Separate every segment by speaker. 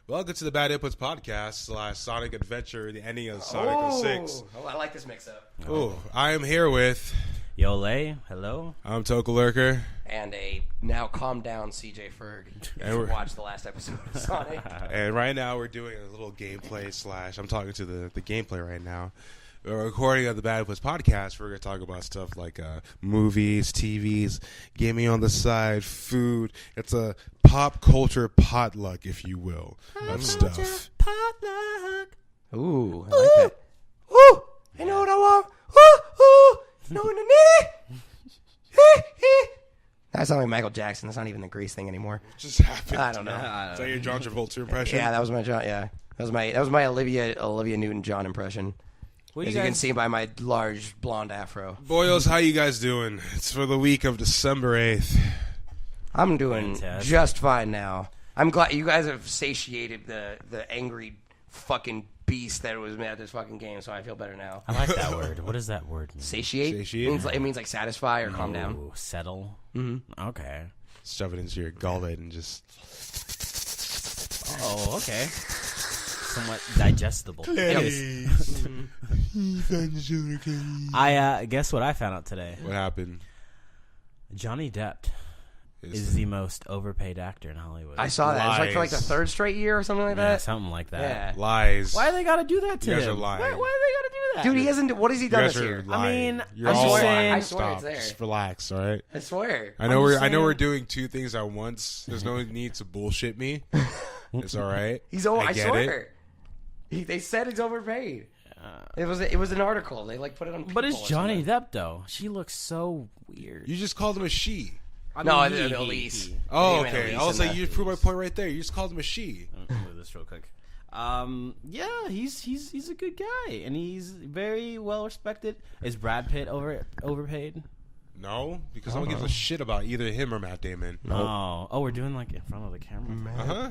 Speaker 1: Welcome to the Bad Inputs Podcast / Sonic Adventure, the ending of Sonic 06.
Speaker 2: Oh, I like this mix-up.
Speaker 1: Oh, I am here with...
Speaker 3: Eloy, hello.
Speaker 1: I'm Toka Lurker.
Speaker 2: And a now calm down CJ Ferg.
Speaker 1: And
Speaker 2: You watched the last episode of Sonic.
Speaker 1: And right now we're doing a little gameplay / I'm talking to the gameplay right now. We're recording of the Bad Inputs Podcast. We're going to talk about stuff like movies, TVs, gaming on the side, food. It's a pop culture potluck, if you will, of stuff.
Speaker 3: Potluck.
Speaker 2: Ooh, I like that. Ooh, I know what I want. Ooh, no, no, no. That sounds like Michael Jackson. That's not even the Grease thing anymore.
Speaker 1: What just happened?
Speaker 2: I don't know.
Speaker 1: Is that your John Travolta impression?
Speaker 2: Yeah, that was my John. Yeah, that was my Olivia Newton-John impression. As you can see by my large blonde afro.
Speaker 1: Boyos, how you guys doing? It's for the week of December 8th.
Speaker 2: I'm doing just fine now. I'm glad you guys have satiated the angry fucking beast that was made at this fucking game, so I feel better now.
Speaker 3: I like that word. What does that word mean?
Speaker 2: Satiate? It means like satisfy or calm down.
Speaker 3: Ooh, settle?
Speaker 2: Mm-hmm.
Speaker 3: Okay.
Speaker 1: Shove it into your gullet and just...
Speaker 3: Oh, okay. Somewhat digestible. I guess what I found out today.
Speaker 1: What happened?
Speaker 3: Johnny Depp is the most overpaid actor in Hollywood.
Speaker 2: I saw that. It's like for like the third straight year or something like
Speaker 3: Yeah,
Speaker 2: that.
Speaker 3: something like that.
Speaker 2: Yeah.
Speaker 1: Lies.
Speaker 3: Why do they gotta do that to
Speaker 1: You guys
Speaker 3: him?
Speaker 1: are lying.
Speaker 3: Why do they gotta do that?
Speaker 2: Dude, he hasn't. What has he
Speaker 1: You
Speaker 2: done
Speaker 1: guys
Speaker 2: this
Speaker 1: are
Speaker 2: year?
Speaker 1: lying.
Speaker 3: I mean,
Speaker 1: You're
Speaker 3: I'm
Speaker 1: all
Speaker 3: just
Speaker 1: lying.
Speaker 3: saying-
Speaker 2: I swear
Speaker 1: Stop.
Speaker 2: it's there.
Speaker 1: Just relax, all right?
Speaker 2: I swear.
Speaker 1: I know
Speaker 3: I'm just
Speaker 1: we're
Speaker 3: saying-
Speaker 1: we're doing two things at once. There's no need to bullshit me. It's all right.
Speaker 2: He's over. I
Speaker 1: get
Speaker 2: swear. They said he's overpaid. It was an article. They like put it on.
Speaker 3: But it's
Speaker 2: People or
Speaker 3: Johnny
Speaker 2: something.
Speaker 3: Depp though. She looks so weird.
Speaker 1: You just called him a she.
Speaker 3: I
Speaker 2: No,
Speaker 3: mean,
Speaker 2: the Elise.
Speaker 1: Oh,
Speaker 2: They made
Speaker 1: okay.
Speaker 2: Elise
Speaker 1: I was
Speaker 2: in
Speaker 1: like,
Speaker 2: that.
Speaker 1: you just proved my point right there. You just called him a she.
Speaker 3: Let me move this real quick. Yeah, he's a good guy, and he's very well respected. Is Brad Pitt overpaid?
Speaker 1: No, because no one gives a shit about either him or Matt Damon.
Speaker 3: No. Oh, we're doing like in front of the camera.
Speaker 1: Uh-huh.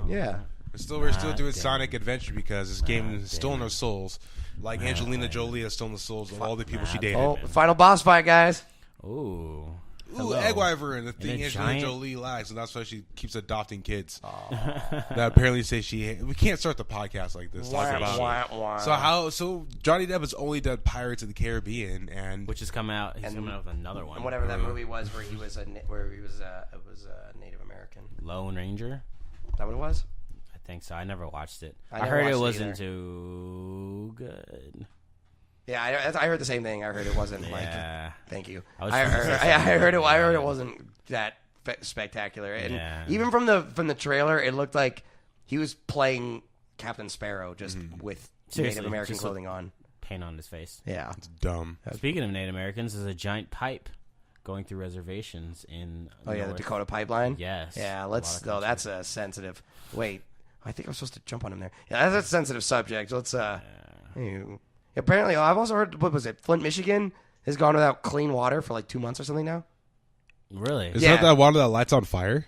Speaker 2: Yeah.
Speaker 1: We're still
Speaker 3: Matt
Speaker 1: doing
Speaker 3: Damon.
Speaker 1: Sonic Adventure because this game has stolen
Speaker 3: Damon.
Speaker 1: our souls. Like Angelina Jolie has stolen the souls of all the people she dated.
Speaker 2: Oh, final boss fight, guys.
Speaker 3: Ooh.
Speaker 1: Ooh,
Speaker 3: Hello.
Speaker 1: egg wyvern, the thing
Speaker 3: a
Speaker 1: Angelina
Speaker 3: giant-
Speaker 1: Jolie likes, and that's why she keeps adopting kids. That apparently say we can't start the podcast like this. Talking about so Johnny Depp has only done Pirates of the Caribbean, and
Speaker 3: Which has come out. He's coming out with another one.
Speaker 2: And whatever that movie was, where he was Native American.
Speaker 3: Lone Ranger.
Speaker 2: Is that what it was?
Speaker 3: I think so. I never watched it.
Speaker 2: I
Speaker 3: I
Speaker 2: never
Speaker 3: heard it
Speaker 2: watched it
Speaker 3: wasn't
Speaker 2: either.
Speaker 3: too good.
Speaker 2: Yeah, I heard the same thing. I heard it wasn't like.
Speaker 3: Yeah.
Speaker 2: Thank you.
Speaker 3: I was
Speaker 2: I
Speaker 3: trying to
Speaker 2: heard,
Speaker 3: say
Speaker 2: I heard it. I heard it
Speaker 3: something.
Speaker 2: wasn't that spectacular. And
Speaker 3: Yeah.
Speaker 2: even from the trailer, it looked like he was playing Captain Sparrow just with
Speaker 3: Seriously,
Speaker 2: Native American
Speaker 3: just
Speaker 2: clothing on.
Speaker 3: Paint on his face.
Speaker 2: Yeah.
Speaker 1: it's dumb.
Speaker 3: Speaking of Native Americans, there's a giant pipe going through reservations in.
Speaker 2: Oh yeah, the
Speaker 3: North-
Speaker 2: Dakota Pipeline.
Speaker 3: Yes.
Speaker 2: Yeah.
Speaker 3: A
Speaker 2: Let's.
Speaker 3: lot of
Speaker 2: No, that's a sensitive. Wait. I think I'm supposed to jump on him there. Yeah, that's a sensitive subject. Let's. Ew. Apparently, I've also heard. What was it? Flint, Michigan has gone without clean water for like 2 months or something now.
Speaker 3: Really?
Speaker 1: Is
Speaker 2: Yeah.
Speaker 1: that water that lights on fire?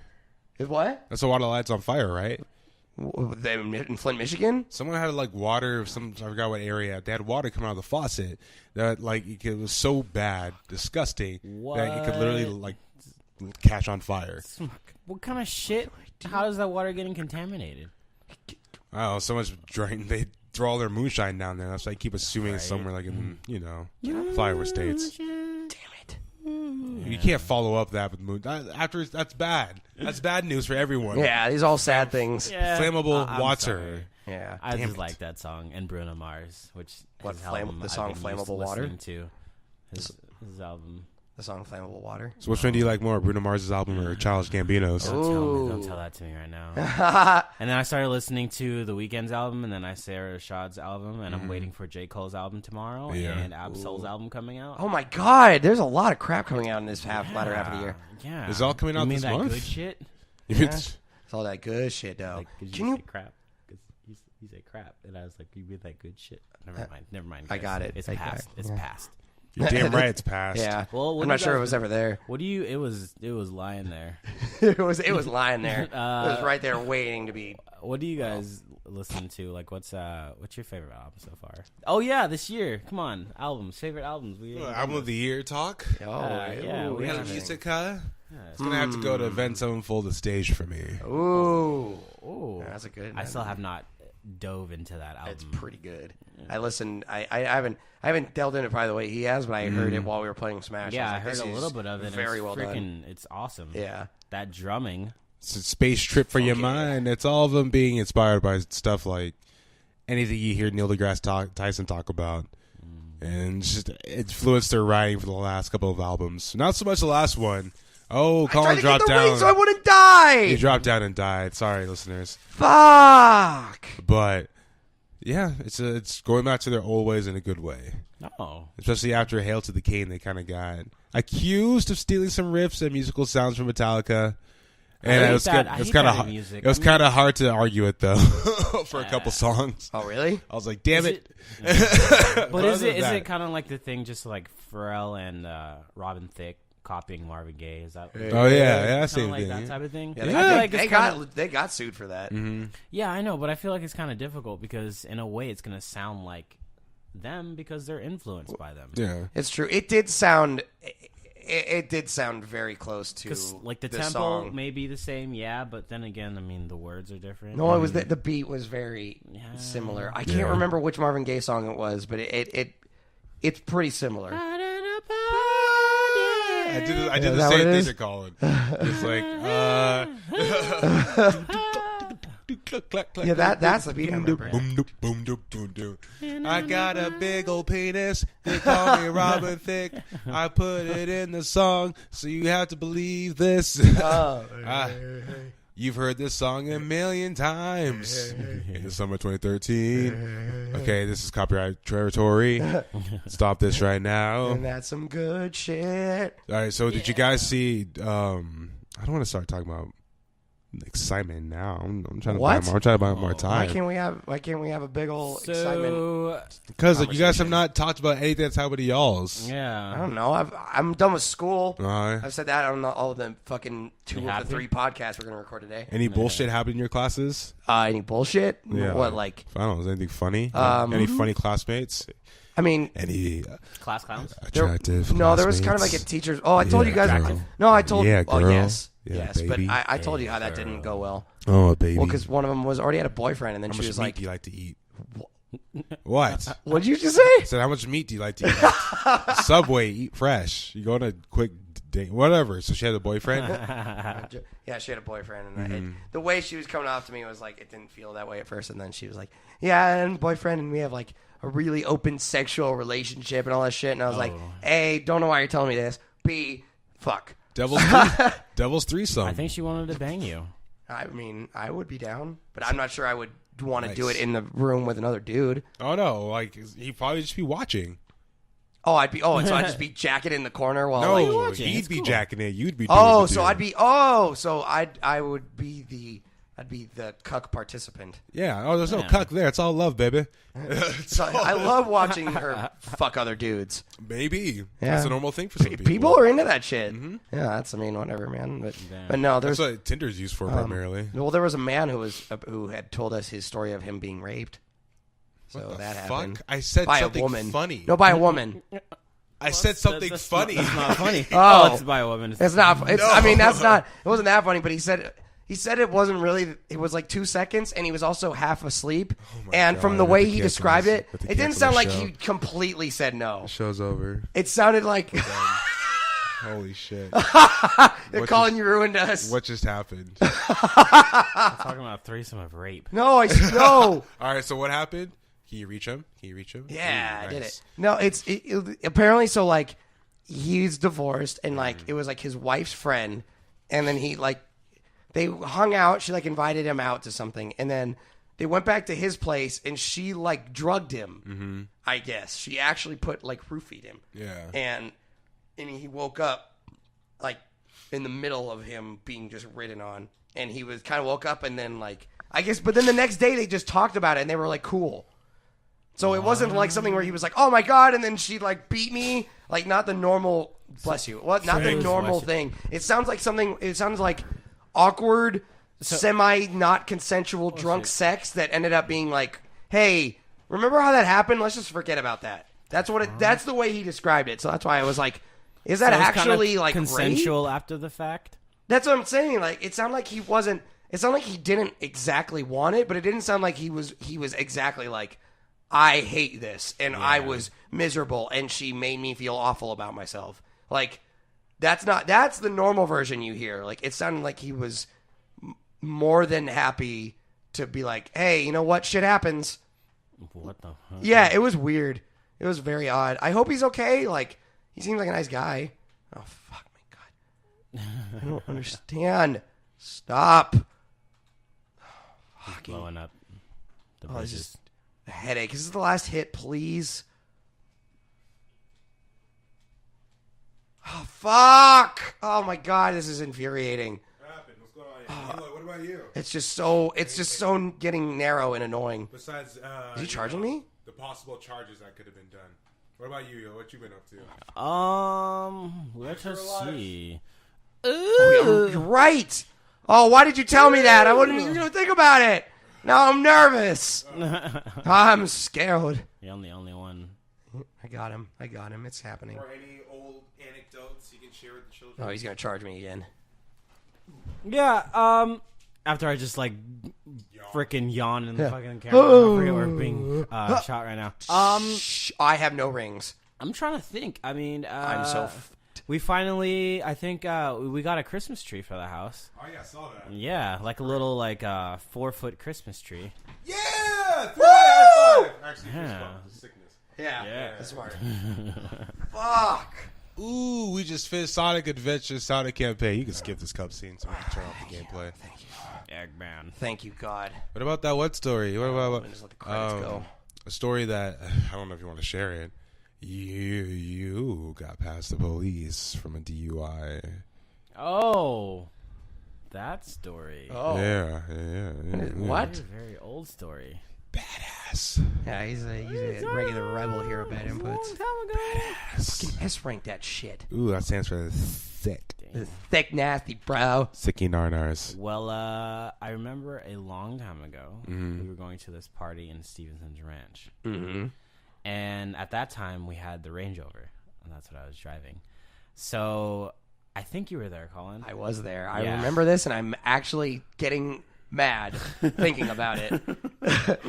Speaker 2: Is what?
Speaker 1: That's the water that lights on fire, right?
Speaker 2: In Flint, Michigan?
Speaker 1: Someone had like water. I forgot what area. They had water coming out of the faucet that like it was so bad, disgusting that it could literally like catch on fire.
Speaker 3: What kind of shit? How is that water getting contaminated?
Speaker 1: Oh, so much drain. They throw all their moonshine down there. That's why I keep assuming it's
Speaker 3: Right.
Speaker 1: somewhere like in flyover states.
Speaker 2: Damn it.
Speaker 1: You can't follow up that with moon. That's bad. That's bad news for everyone.
Speaker 2: Yeah, these are all sad things.
Speaker 3: Yeah.
Speaker 1: Flammable
Speaker 3: I'm
Speaker 1: water.
Speaker 3: sorry.
Speaker 2: Yeah.
Speaker 3: I
Speaker 1: Damn
Speaker 3: just
Speaker 1: it.
Speaker 3: like that song and Bruno Mars, which
Speaker 2: What,
Speaker 3: his
Speaker 2: Flam-
Speaker 3: album
Speaker 2: the
Speaker 3: I've
Speaker 2: song
Speaker 3: been used to
Speaker 2: Flammable Water?
Speaker 3: listening to. His album.
Speaker 2: The song Flammable Water.
Speaker 1: So which one do you like more, Bruno Mars' album or Childish Gambino's?
Speaker 3: Don't tell that to me right now. And then I started listening to The Weeknd's album, and then I Sarah Rashad's album, and I'm waiting for J. Cole's album tomorrow,
Speaker 1: Yeah.
Speaker 3: and Absol's album coming out.
Speaker 2: Oh my god, there's a lot of crap coming out in this latter half of the year.
Speaker 3: Yeah.
Speaker 1: Is it all coming out
Speaker 3: you mean
Speaker 1: this
Speaker 3: that
Speaker 1: month?
Speaker 3: good shit?
Speaker 2: It's all that good shit, though.
Speaker 3: Like, 'cause
Speaker 2: Can you?
Speaker 3: say crap? Because he said crap, and I was like, you mean that good shit? Never mind.
Speaker 2: I
Speaker 3: guys.
Speaker 2: got it.
Speaker 3: It's
Speaker 2: I got
Speaker 3: past.
Speaker 2: it.
Speaker 3: It's
Speaker 2: Yeah.
Speaker 3: past.
Speaker 1: You're damn right it's past.
Speaker 2: Yeah.
Speaker 3: Well, what
Speaker 2: I'm
Speaker 3: do
Speaker 2: not
Speaker 3: you
Speaker 2: sure it
Speaker 3: guys-
Speaker 2: was ever there.
Speaker 3: What do you? It was lying there.
Speaker 2: it was lying there. It was right there waiting to be.
Speaker 3: What do you guys listen to? Like, what's your favorite album so far? Oh yeah, this year. Come on, albums, favorite albums.
Speaker 1: Album of the year talk.
Speaker 2: Oh,
Speaker 3: yeah,
Speaker 2: ooh,
Speaker 3: we
Speaker 1: We had
Speaker 3: have
Speaker 1: a
Speaker 2: interesting.
Speaker 1: music, huh? It's gonna have to go to Avenged Sevenfold the stage for me.
Speaker 2: Ooh.
Speaker 3: Ooh.
Speaker 2: That's a good.
Speaker 3: I still have not dove into that album.
Speaker 2: It's pretty good. I listened. I haven't delved into it probably the way he has, but I heard it while we were playing Smash.
Speaker 3: Yeah,
Speaker 2: I,
Speaker 3: I heard a little bit of it.
Speaker 2: Very
Speaker 3: it's
Speaker 2: well done.
Speaker 3: It's awesome.
Speaker 2: Yeah.
Speaker 3: That drumming.
Speaker 1: It's a space trip for your mind. It's all of them being inspired by stuff like anything you hear Neil deGrasse Tyson talk about. And just influenced their writing for the last couple of albums. Not so much the last one. Oh, Colin dropped down.
Speaker 2: Ring so I wouldn't die.
Speaker 1: He dropped down and died. Sorry, listeners.
Speaker 2: Fuck.
Speaker 1: But yeah, it's going back to their old ways in a good way.
Speaker 3: Oh.
Speaker 1: Especially after Hail to the King, they kind of got accused of stealing some riffs and musical sounds from Metallica. And it was kind of hard to argue it though for a couple songs.
Speaker 2: Oh really?
Speaker 1: I was like, damn it.
Speaker 3: But is it kind of like the thing, just like Pharrell and Robin Thicke copying Marvin Gaye? Is that?
Speaker 1: Oh yeah, same
Speaker 3: like
Speaker 1: thing.
Speaker 3: that type of thing.
Speaker 2: Yeah, they got sued for that.
Speaker 1: Mm-hmm.
Speaker 3: Yeah, I know, but I feel like it's kind of difficult because in a way it's gonna sound like them because they're influenced by them.
Speaker 1: Yeah,
Speaker 2: it's true. It did sound. It did sound very close to
Speaker 3: like the tempo
Speaker 2: song.
Speaker 3: may be the same, yeah, but then again, I mean the words are different.
Speaker 2: No, it was the beat was very similar. I can't remember which Marvin Gaye song it was, but it's pretty similar.
Speaker 1: I did the same thing to Colin. It's like
Speaker 2: yeah, that's the beat I remember.
Speaker 1: I got a big old penis. They call me Robin Thicke. I put it in the song, so you have to believe this. You've heard this song a million times. In the summer 2013. Okay, this is copyright territory. Stop this right now.
Speaker 2: And that's some good shit.
Speaker 1: All right, so did you guys see? I don't want to start talking about excitement now. I'm trying to buy more. I'm trying to buy more time.
Speaker 2: Why can't we have a big old excitement?
Speaker 1: Because you guys have not talked about anything that's happened to y'all's.
Speaker 3: Yeah,
Speaker 2: I don't know. I'm done with school.
Speaker 1: Uh-huh.
Speaker 2: I've said that on all the fucking 2 of the 3 podcasts we're gonna record today.
Speaker 1: Any bullshit happened in your classes?
Speaker 2: Any bullshit?
Speaker 1: Yeah.
Speaker 2: What, like?
Speaker 1: I don't know. Is anything funny? Any funny classmates?
Speaker 2: I mean,
Speaker 1: any
Speaker 3: class clowns?
Speaker 1: attractive?
Speaker 2: No, there was kind of like a teacher's. Oh, I told you guys. No, I told.
Speaker 1: Yeah,
Speaker 2: oh,
Speaker 1: girl.
Speaker 2: yes.
Speaker 1: Yeah,
Speaker 2: yes,
Speaker 1: baby.
Speaker 2: but I told you how that didn't go well.
Speaker 1: Oh, baby.
Speaker 2: Well, because one of them was already had a boyfriend, and then
Speaker 1: how
Speaker 2: she
Speaker 1: much
Speaker 2: was
Speaker 1: meat
Speaker 2: like,
Speaker 1: do you like to eat? What?
Speaker 2: What did you just say?
Speaker 1: I said, how much meat do you like to eat? Subway, eat fresh. You go on a quick date, whatever. So she had a boyfriend?
Speaker 2: Yeah, she had a boyfriend, and the way she was coming off to me was like, it didn't feel that way at first, and then she was like, yeah, and boyfriend, and we have like a really open sexual relationship and all that shit, and I was like, A, don't know why you're telling me this. B, fuck.
Speaker 1: Devil's threesome.
Speaker 3: I think she wanted to bang you.
Speaker 2: I mean, I would be down, but I'm not sure I would want to do it in the room with another dude.
Speaker 1: Oh no, like he'd probably just be watching.
Speaker 2: So I'd just be jacking in the corner while
Speaker 1: no, he'd be jacking it. You'd be.
Speaker 2: Oh, so I'd be. Oh, so I would be the. I'd be the cuck participant.
Speaker 1: Yeah. Oh, there's no cuck there. It's all love, baby.
Speaker 2: So I love watching her fuck other dudes.
Speaker 1: Maybe.
Speaker 2: Yeah.
Speaker 1: That's a normal thing for some people.
Speaker 2: People are into that shit. Mm-hmm. Yeah, that's, I mean, whatever, man. But no, there's.
Speaker 1: That's what Tinder's used for primarily.
Speaker 2: Well, there was a man who had told us his story of him being raped. So
Speaker 1: what the
Speaker 2: that
Speaker 1: fuck?
Speaker 2: happened.
Speaker 1: I said
Speaker 2: by
Speaker 1: something
Speaker 2: a woman.
Speaker 1: funny.
Speaker 2: No, by a woman.
Speaker 1: I said something funny.
Speaker 3: That's not funny.
Speaker 2: Oh,
Speaker 3: it's by a woman.
Speaker 2: It's not. It's, no. I mean, that's not. It wasn't that funny. But he said it wasn't really. It was like 2 seconds, and he was also half asleep. And from the way he described it, it didn't sound like he completely said no.
Speaker 1: The show's over.
Speaker 2: It sounded like.
Speaker 1: Holy shit!
Speaker 2: They're calling you ruined us.
Speaker 1: What just happened?
Speaker 3: I'm talking about a threesome of rape.
Speaker 2: No, no.
Speaker 1: All right, so what happened? Can you reach him?
Speaker 2: Yeah,
Speaker 1: Ooh,
Speaker 2: I did
Speaker 1: nice.
Speaker 2: it. No, it's apparently so. Like, he's divorced, and like it was like his wife's friend, and then he like they hung out. She like invited him out to something, and then they went back to his place, and she like drugged him. Mm-hmm. I guess she actually roofied him.
Speaker 1: Yeah,
Speaker 2: and he woke up like in the middle of him being just ridden on, and he was kind of woke up, and then like I guess, but then the next day they just talked about it, and they were like cool. So it wasn't like something where he was like, "Oh my god," and then she like beat me, like not the normal. Bless you. What? Not the normal thing. It sounds like something. It sounds like awkward, semi not consensual drunk sex that ended up being like, "Hey, remember how that happened? Let's just forget about that." That's what. That's the way he described it. So that's why I was like, Is that
Speaker 3: So it's kind of
Speaker 2: actually like
Speaker 3: consensual
Speaker 2: rape?
Speaker 3: after the fact?
Speaker 2: That's what I'm saying. Like, it sounded like he wasn't. It sounded like he didn't exactly want it, but it didn't sound like he was exactly like, I hate this and I was miserable and she made me feel awful about myself. Like, that's the normal version you hear. Like, it sounded like he was more than happy to be like, hey, you know what? Shit happens.
Speaker 3: What the fuck?
Speaker 2: Yeah, it was weird. It was very odd. I hope he's okay. Like, he seems like a nice guy. Oh, fuck my God. I don't understand. Stop.
Speaker 3: He's blowing up the
Speaker 2: Oh,
Speaker 3: bridges.
Speaker 2: it's just a headache. This is the last hit, please. Oh, fuck. Oh, my God. This is infuriating.
Speaker 1: What happened? What's going on? Eloy, what about you?
Speaker 2: It's just so getting narrow and annoying.
Speaker 1: Besides,
Speaker 2: Is he charging me?
Speaker 1: The possible charges that could have been done. What about you, yo? What you been up to?
Speaker 3: Let us see.
Speaker 2: Oh, you're right. Oh, why did you tell me that? I wouldn't even think about it. Now I'm nervous. I'm scared.
Speaker 3: You're the only one.
Speaker 2: I got him. It's happening.
Speaker 1: Or any old anecdotes you can share with the children?
Speaker 2: Oh, he's going to charge me again.
Speaker 3: Yeah, after I just like freaking yawn in the fucking camera. I forget we're being shot right now.
Speaker 2: I have no rings.
Speaker 3: I'm trying to think. I mean,
Speaker 2: I'm so
Speaker 3: we finally, I think, we got a Christmas tree for the house.
Speaker 1: Oh, yeah, I saw that.
Speaker 3: Yeah, like a little, 4-foot Christmas tree.
Speaker 1: Yeah! High five! Actually,
Speaker 3: Yeah.
Speaker 1: sickness.
Speaker 2: Yeah. That's smart. Fuck.
Speaker 1: Ooh, we just finished Sonic Adventure, Sonic Campaign. You can skip this cutscene so we can turn off the gameplay.
Speaker 2: Thank you.
Speaker 3: Eggman.
Speaker 2: Thank you, God.
Speaker 1: What about that one story? What about
Speaker 2: Just let the credits go.
Speaker 1: a story that, I don't know if you want to share it. You got past the police from a DUI.
Speaker 3: Oh, that story.
Speaker 2: Oh.
Speaker 1: Yeah.
Speaker 2: What?
Speaker 3: Very, very old story.
Speaker 1: Badass.
Speaker 2: Yeah, he's a regular rebel here at Bad Inputs.
Speaker 3: Long time ago.
Speaker 1: Badass.
Speaker 2: S-rank that shit.
Speaker 1: Ooh, that stands for thick.
Speaker 2: Thick, nasty, bro.
Speaker 1: Sicky narnars.
Speaker 3: Well, I remember a long time ago, we were going to this party in Stevenson's Ranch.
Speaker 2: Mm-hmm.
Speaker 3: And at that time, we had the Range Rover, and that's what I was driving. So I think you were there, Colin.
Speaker 2: I was there. I
Speaker 3: Yeah.
Speaker 2: remember this, and I'm actually getting mad thinking about it.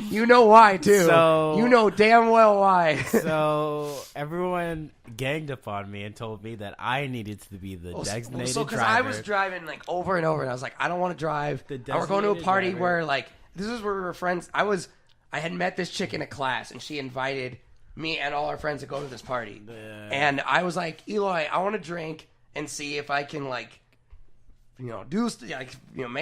Speaker 2: You know why, too.
Speaker 3: So-
Speaker 2: you know damn well why.
Speaker 3: So everyone ganged upon me and told me that I needed to be the designated
Speaker 2: because
Speaker 3: driver.
Speaker 2: I was driving like over and over, and I was like, I don't want to drive.
Speaker 3: The
Speaker 2: And we're going to a
Speaker 3: designated
Speaker 2: party
Speaker 3: driver.
Speaker 2: where like this is where we were friends. I had met this chick in a class, and she invited me and all our friends to go to this party. And I was like, Eloy, I want to drink and see if I can make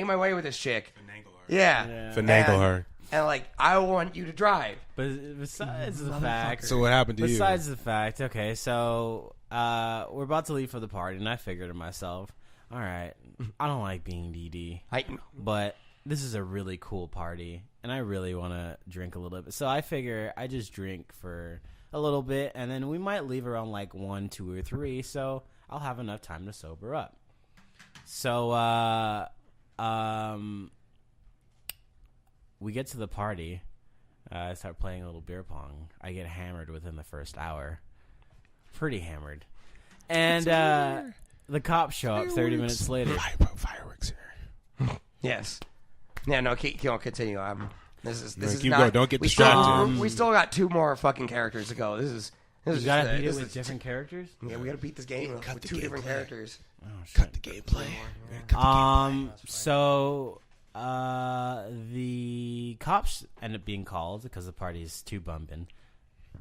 Speaker 2: my way with this chick.
Speaker 1: Finagle her.
Speaker 2: Yeah.
Speaker 1: Finagle her.
Speaker 2: And like, I want you to drive.
Speaker 3: But besides the fact,
Speaker 1: So what happened to you?
Speaker 3: besides the fact, okay, so we're about to leave for the party, and I figured to myself, all right, I don't like being DD, but this is a really cool party, and I really want to drink a little bit. So I figure I just drink for a little bit, and then we might leave around like 1, 2, or 3, so I'll have enough time to sober up. So we get to the party. I start playing a little beer pong. I get hammered within the first hour. Pretty hammered. And the cops show up 30 minutes later.
Speaker 1: Fireworks here.
Speaker 2: Yes. Yeah. No. Continue. This is
Speaker 1: keep
Speaker 2: not.
Speaker 1: going. Don't get
Speaker 2: we
Speaker 1: distracted.
Speaker 2: Still, we still got 2 more fucking characters to go. This is
Speaker 3: You gotta beat it
Speaker 2: this
Speaker 3: with
Speaker 2: is-
Speaker 3: different characters?
Speaker 2: Yeah, we gotta beat this game with
Speaker 1: the
Speaker 2: 2 different
Speaker 1: gameplay.
Speaker 2: characters.
Speaker 3: Oh, shit.
Speaker 1: Cut the gameplay.
Speaker 3: So the cops end up being called because the party is too bumping.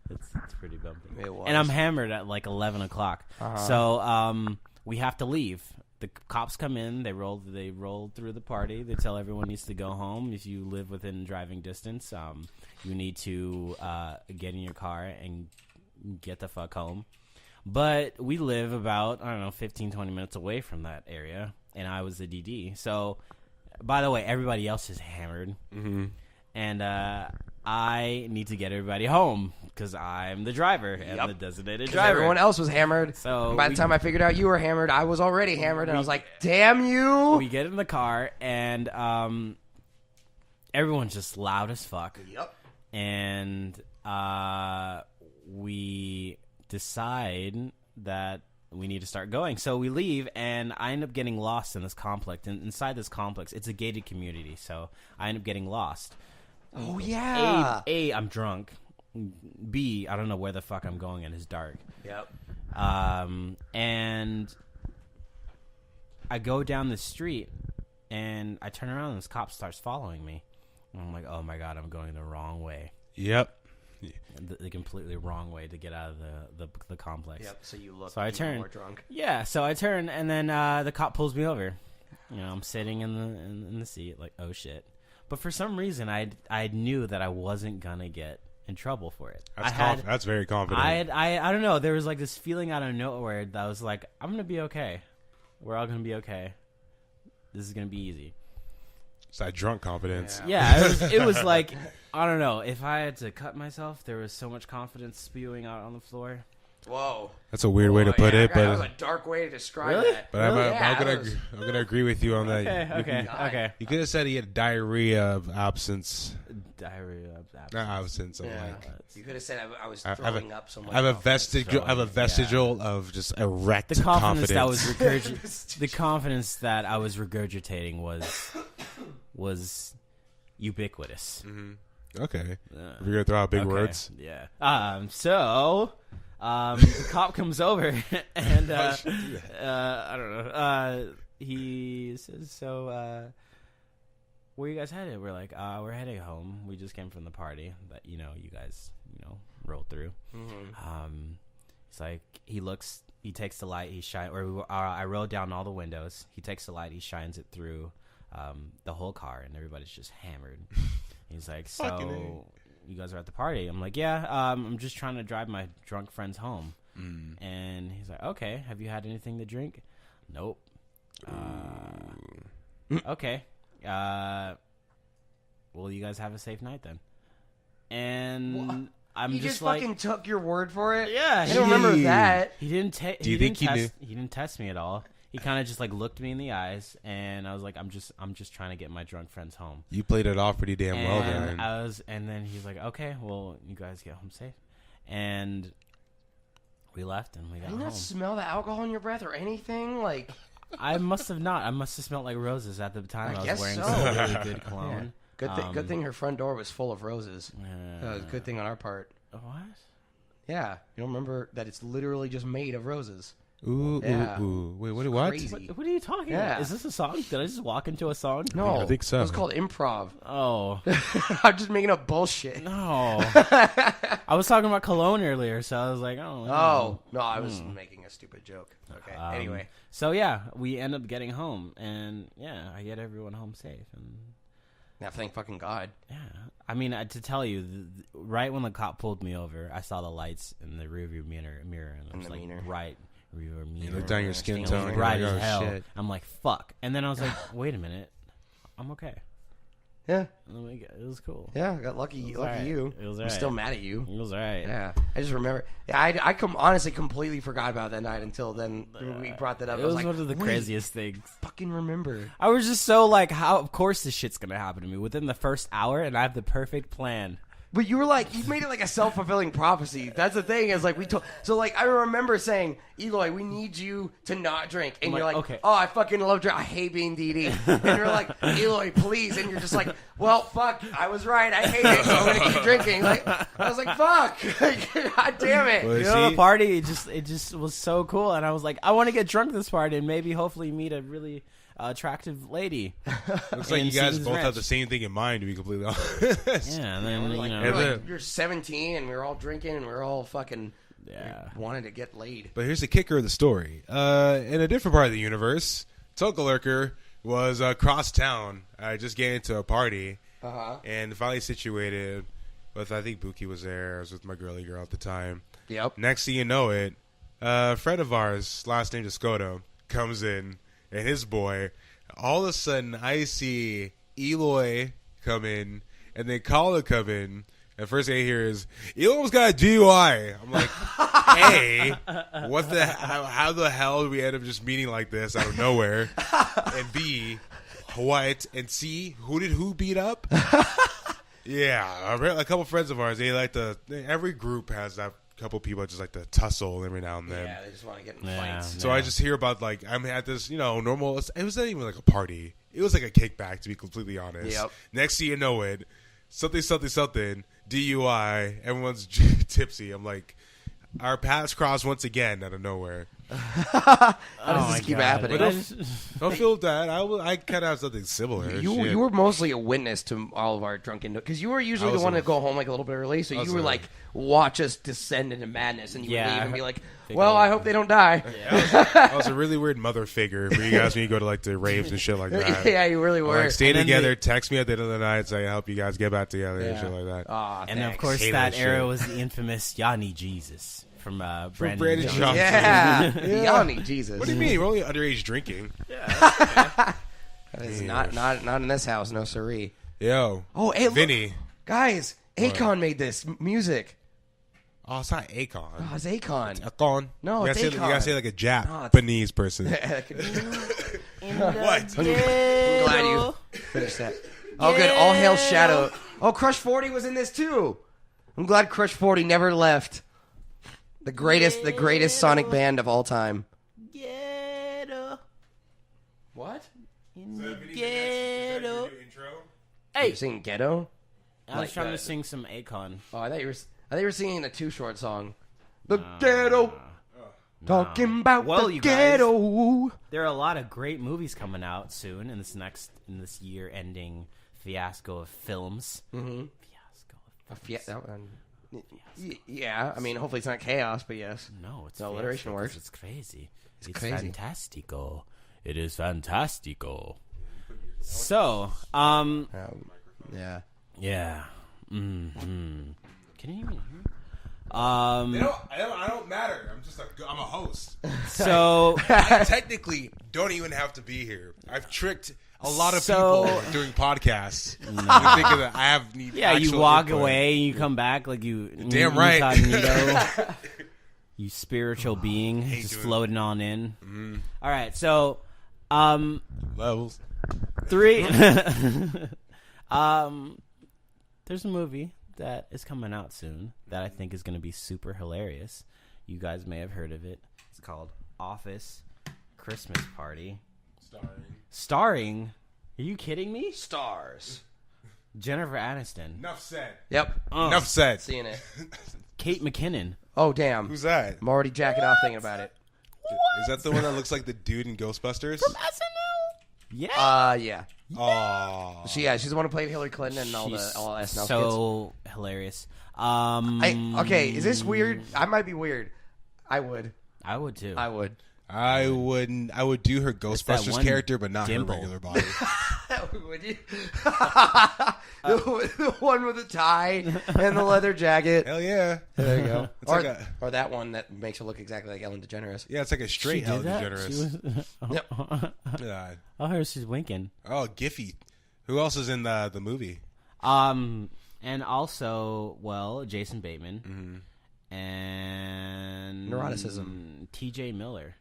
Speaker 3: It's pretty bumping.
Speaker 2: It was.
Speaker 3: And I'm hammered at like 11 o'clock. So we have to leave. The cops come in. They roll through the party. They tell everyone needs to go home. If you live within driving distance, you need to get in your car and get the fuck home. But we live about, 15, 20 minutes away from that area, and I was the DD. So, by the way, everybody else is hammered.
Speaker 1: Mm-hmm.
Speaker 3: And I need to get everybody home because I'm the driver and the designated driver.
Speaker 2: Everyone else was hammered.
Speaker 3: So
Speaker 2: by the time I figured out you were hammered, I was already hammered, and I was like, "Damn you!"
Speaker 3: We get in the car, and everyone's just loud as fuck.
Speaker 2: Yep.
Speaker 3: And we decide that we need to start going. So we leave, and I end up getting lost in this complex. And inside this complex, it's a gated community, so I end up getting lost.
Speaker 2: Oh, yeah.
Speaker 3: A, I'm drunk. B, I don't know where the fuck I'm going, and it's dark.
Speaker 2: Yep.
Speaker 3: And I go down the street, and I turn around, and this cop starts following me. And I'm like, oh, my God, I'm going the wrong way.
Speaker 1: Yep.
Speaker 3: The completely wrong way to get out of the complex.
Speaker 2: Yep. So you look
Speaker 3: So I turn.
Speaker 2: more drunk.
Speaker 3: Yeah, so I turn, and then the cop pulls me over. You know, I'm sitting in the seat, like, oh shit. But for some reason, I knew that I wasn't gonna get in trouble for it.
Speaker 1: That's very confident.
Speaker 3: I don't know. There was like this feeling out of nowhere that was like, I'm gonna be okay. We're all gonna be okay. This is gonna be easy.
Speaker 1: It's that drunk confidence.
Speaker 3: Yeah, it was like, I don't know. If I had to cut myself, there was so much confidence spewing out on the floor.
Speaker 2: Whoa.
Speaker 1: That's a weird way to put it,
Speaker 2: that was
Speaker 1: but
Speaker 2: a dark way to describe
Speaker 3: Really?
Speaker 2: that.
Speaker 1: but I'm gonna agree with you on that.
Speaker 3: Okay.
Speaker 1: You could have said he had diarrhea of absence.
Speaker 3: Diarrhea of absence.
Speaker 1: Not absence. Of
Speaker 2: Yeah.
Speaker 1: like.
Speaker 2: You could have said I was throwing up so much.
Speaker 1: I have a
Speaker 2: confidence.
Speaker 1: vestigial of just erect
Speaker 3: The confidence that was
Speaker 2: Vestigial.
Speaker 3: the confidence that I was regurgitating was ubiquitous.
Speaker 1: Mm-hmm. Okay, we're gonna throw out big words.
Speaker 3: Yeah. The cop comes over and I don't know. He says, "So, where you guys headed?" We're like, "We're heading home. We just came from the party that you guys rolled through."
Speaker 2: Mm-hmm.
Speaker 3: He's like, he takes the light, he shines, or I rolled down all the windows. He takes the light, he shines it through the whole car, and everybody's just hammered. He's like, so you guys are at the party? I'm like, yeah, I'm just trying to drive my drunk friends home. And he's like, okay, have you had anything to drink? Nope. Okay. Well, you guys have a safe night then. And I'm
Speaker 2: He
Speaker 3: just
Speaker 2: just
Speaker 3: like,
Speaker 2: fucking took your word for it?
Speaker 3: yeah.
Speaker 2: I don't remember that.
Speaker 3: He didn't.
Speaker 1: Do you think he knew?
Speaker 3: He didn't test me at all. He kind of just like looked me in the eyes, and I was like, I'm just trying to get my drunk friends home.
Speaker 1: You played it off pretty damn well, then.
Speaker 3: And then he's like, okay, well, you guys get home safe, and we left, and we got
Speaker 2: Did you
Speaker 3: home.
Speaker 2: not smell the alcohol in your breath or anything? Like,
Speaker 3: I must have not. I must have smelled like roses at the time. I was
Speaker 2: guess
Speaker 3: wearing
Speaker 2: so.
Speaker 3: some really good cologne.
Speaker 2: good thing her front door was full of roses. That was a good thing on our part.
Speaker 3: What?
Speaker 2: Yeah, you don't remember that it's literally just made of roses.
Speaker 1: Ooh,
Speaker 2: Yeah.
Speaker 1: ooh. Wait, what?
Speaker 2: Crazy.
Speaker 3: What are you talking
Speaker 2: Yeah.
Speaker 3: about? Is this a song? Did I just walk into a song?
Speaker 2: No,
Speaker 1: I think so.
Speaker 2: It was called improv.
Speaker 3: Oh.
Speaker 2: I'm just making up bullshit.
Speaker 3: No. I was talking about cologne earlier, so I was like, oh.
Speaker 2: Oh, no, I was making a stupid joke. Okay, anyway.
Speaker 3: So, yeah, we end up getting home, and, yeah, I get everyone home safe. And
Speaker 2: Now, thank fucking God.
Speaker 3: yeah. I mean, to tell you, right when the cop pulled me over, I saw the lights in the rearview mirror, and I was like, right. Rear mirror.
Speaker 1: You looked down your skin
Speaker 3: It was
Speaker 1: tone.
Speaker 3: bright
Speaker 1: You're
Speaker 3: as
Speaker 1: like, oh,
Speaker 3: hell.
Speaker 1: shit.
Speaker 3: I'm like, fuck. And then I was like, wait a minute. I'm okay.
Speaker 2: Yeah,
Speaker 3: And then it was cool.
Speaker 2: yeah, I got lucky.
Speaker 3: was
Speaker 2: Lucky
Speaker 3: alright.
Speaker 2: you.
Speaker 3: It was
Speaker 2: I'm
Speaker 3: alright.
Speaker 2: still mad at you.
Speaker 3: It was all right.
Speaker 2: Yeah, I just remember. Yeah, I honestly completely forgot about that night until then. We brought that up.
Speaker 3: It
Speaker 2: I was
Speaker 3: was
Speaker 2: like,
Speaker 3: one of the
Speaker 2: wait,
Speaker 3: craziest things.
Speaker 2: fucking remember.
Speaker 3: I was just so like, how? Of course, this shit's gonna happen to me within the first hour, and I have the perfect plan.
Speaker 2: But you were like, you made it like a self-fulfilling prophecy. That's the thing is like we told. So like I remember saying, Eloy, we need you to not drink, and
Speaker 3: I'm
Speaker 2: you're
Speaker 3: like,
Speaker 2: like,
Speaker 3: okay.
Speaker 2: oh, I fucking love drink. I hate being DD. And you're like, Eloy, please. And you're just like, well, fuck, I was right. I hate it. So I'm gonna keep drinking. Like I was like, fuck, god damn it.
Speaker 1: Well,
Speaker 3: You know,
Speaker 1: see?
Speaker 3: the party, it just was so cool, and I was like, I want to get drunk this party, and maybe hopefully meet a really attractive lady.
Speaker 1: Looks like
Speaker 3: in
Speaker 1: you guys
Speaker 3: Seasons
Speaker 1: both have
Speaker 3: Ranch.
Speaker 1: the same thing in mind, to be completely honest.
Speaker 3: Yeah, and then
Speaker 2: Like,
Speaker 3: you
Speaker 2: you're,
Speaker 3: know,
Speaker 2: like, you're 17 and we were all drinking and we were all fucking wanted to get laid.
Speaker 1: But here's the kicker of the story. In a different part of the universe, Toka Lurker was across town, just getting into a party, and finally situated with, I think Buki was there. I was with my girly girl at the time.
Speaker 2: Yep.
Speaker 1: Next thing you know it, a friend of ours, last name is Skoda, comes in, and his boy. All of a sudden, I see Eloy come in, and then Kala come in. And first thing I hear is, Eloy's got a DUI. I'm like, hey, what the? How the hell did we end up just meeting like this out of nowhere? And B, what? And C, who beat up? Yeah, a couple friends of ours. They like every group has that couple people that just like to tussle every now and then.
Speaker 2: Yeah, they just want to get in
Speaker 3: Yeah.
Speaker 2: fights.
Speaker 1: So I just hear about like I'm at this, normal. It was not even like a party. It was like a kickback, to be completely honest.
Speaker 2: Yep.
Speaker 1: Next thing you know it, something, DUI. Everyone's tipsy. I'm like, our paths cross once again out of nowhere.
Speaker 2: How does this keep happening?
Speaker 1: But don't feel that. I kind of have something similar.
Speaker 2: You were mostly a witness to all of our drunken, because you were usually the one to go home like a little bit early, so you were like watch us descend into madness, and you would leave and be like, "Well, I hope they don't die."
Speaker 1: I was a really weird mother figure for you guys when you go to like the raves and shit like that.
Speaker 2: Yeah, you really were.
Speaker 1: Like, stay together. Text me at the end of the night, say I hope you guys get back together and shit like that.
Speaker 2: Aw,
Speaker 3: And of
Speaker 2: thanks.
Speaker 3: course,
Speaker 1: Hate
Speaker 3: that
Speaker 1: that
Speaker 3: era
Speaker 1: shit.
Speaker 3: was the infamous Yanni Jesus from Brandon
Speaker 1: Brandon
Speaker 3: Johnson.
Speaker 1: Johnson.
Speaker 2: Yeah, Yanni, Jesus.
Speaker 1: What do you mean? We're only underage drinking.
Speaker 2: That is not in this house, no siree.
Speaker 1: Yo.
Speaker 2: Oh, hey, look.
Speaker 1: Vinny.
Speaker 2: Guys, Akon made this music.
Speaker 1: Oh, it's not Akon.
Speaker 2: Oh, it's Akon.
Speaker 1: Akon.
Speaker 2: No,
Speaker 1: you
Speaker 2: it's
Speaker 1: gotta say,
Speaker 2: Akon.
Speaker 1: You gotta say like a
Speaker 2: it's-
Speaker 1: Japanese person.
Speaker 2: What?
Speaker 3: What?
Speaker 2: I'm glad you finished that. Oh, good. All hail Shadow. Oh, Crush 40 was in this too. I'm glad Crush 40 never left. The greatest Sonic band of all time.
Speaker 3: Ghetto.
Speaker 2: What?
Speaker 3: In the ghetto.
Speaker 2: Hey, you're singing Ghetto?
Speaker 3: I was trying to sing some Akon.
Speaker 2: Oh, I thought you were singing the Too Short song. The Ghetto. Talking about
Speaker 3: Well,
Speaker 2: the
Speaker 3: you guys-
Speaker 2: ghetto.
Speaker 3: There are a lot of great movies coming out soon in this year-ending fiasco of films.
Speaker 2: Mm-hmm.
Speaker 3: Fiasco.
Speaker 2: Yeah, I mean, hopefully it's not chaos, but yes.
Speaker 3: No, it's
Speaker 2: The alliteration
Speaker 3: fiasco 'cause
Speaker 2: works.
Speaker 3: It's crazy. It's
Speaker 2: crazy.
Speaker 3: fantastico. It is fantastico. So,
Speaker 2: Yeah.
Speaker 3: yeah. Can you even hear?
Speaker 1: I don't matter. I'm a host.
Speaker 3: So,
Speaker 1: I technically don't even have to be here. I've tricked a lot of people doing podcasts into thinking that I have need
Speaker 3: yeah, you
Speaker 1: actual
Speaker 3: walk
Speaker 1: input.
Speaker 3: away and you come back like you
Speaker 1: Damn right.
Speaker 3: incognito. You spiritual being just
Speaker 1: doing
Speaker 3: floating on in.
Speaker 1: Mm-hmm.
Speaker 3: All right, so
Speaker 1: Levels.
Speaker 3: 3 there's a movie that is coming out soon that I think is going to be super hilarious. You guys may have heard of it. It's called Office Christmas Party. Starring, are you kidding me?
Speaker 2: Stars.
Speaker 3: Jennifer Aniston,
Speaker 1: Enough said.
Speaker 2: Yep.
Speaker 1: Enough said.
Speaker 2: Seeing it.
Speaker 3: Kate McKinnon.
Speaker 2: Oh, damn.
Speaker 1: Who's that?
Speaker 2: I'm already jacking off thinking about it.
Speaker 1: Is that the one that looks like the dude in Ghostbusters?
Speaker 3: SNL. Yeah.
Speaker 2: Yeah.
Speaker 1: Oh.
Speaker 2: She's the one who played Hillary Clinton and all SNL skits.
Speaker 3: So hilarious.
Speaker 2: Okay, is this weird? I might be weird. I would.
Speaker 3: I would too.
Speaker 2: I would.
Speaker 1: I wouldn't. I would do her Ghostbusters
Speaker 3: one
Speaker 1: character, but not
Speaker 3: dimple.
Speaker 1: her regular body.
Speaker 2: Would you? The one with the tie and the leather jacket.
Speaker 1: Hell yeah.
Speaker 2: There you go.
Speaker 1: It's
Speaker 2: Or,
Speaker 1: like a-
Speaker 2: or that one that makes her look exactly like Ellen DeGeneres.
Speaker 1: Yeah, it's like a
Speaker 3: She
Speaker 1: straight
Speaker 3: did
Speaker 1: Ellen
Speaker 3: that?
Speaker 1: DeGeneres.
Speaker 2: Yep.
Speaker 1: Yeah.
Speaker 3: Oh, she's winking.
Speaker 1: Oh, Giffy. Who else is in the movie?
Speaker 3: And also, well, Jason Bateman and
Speaker 2: Neuroticism.
Speaker 3: T.J. Miller.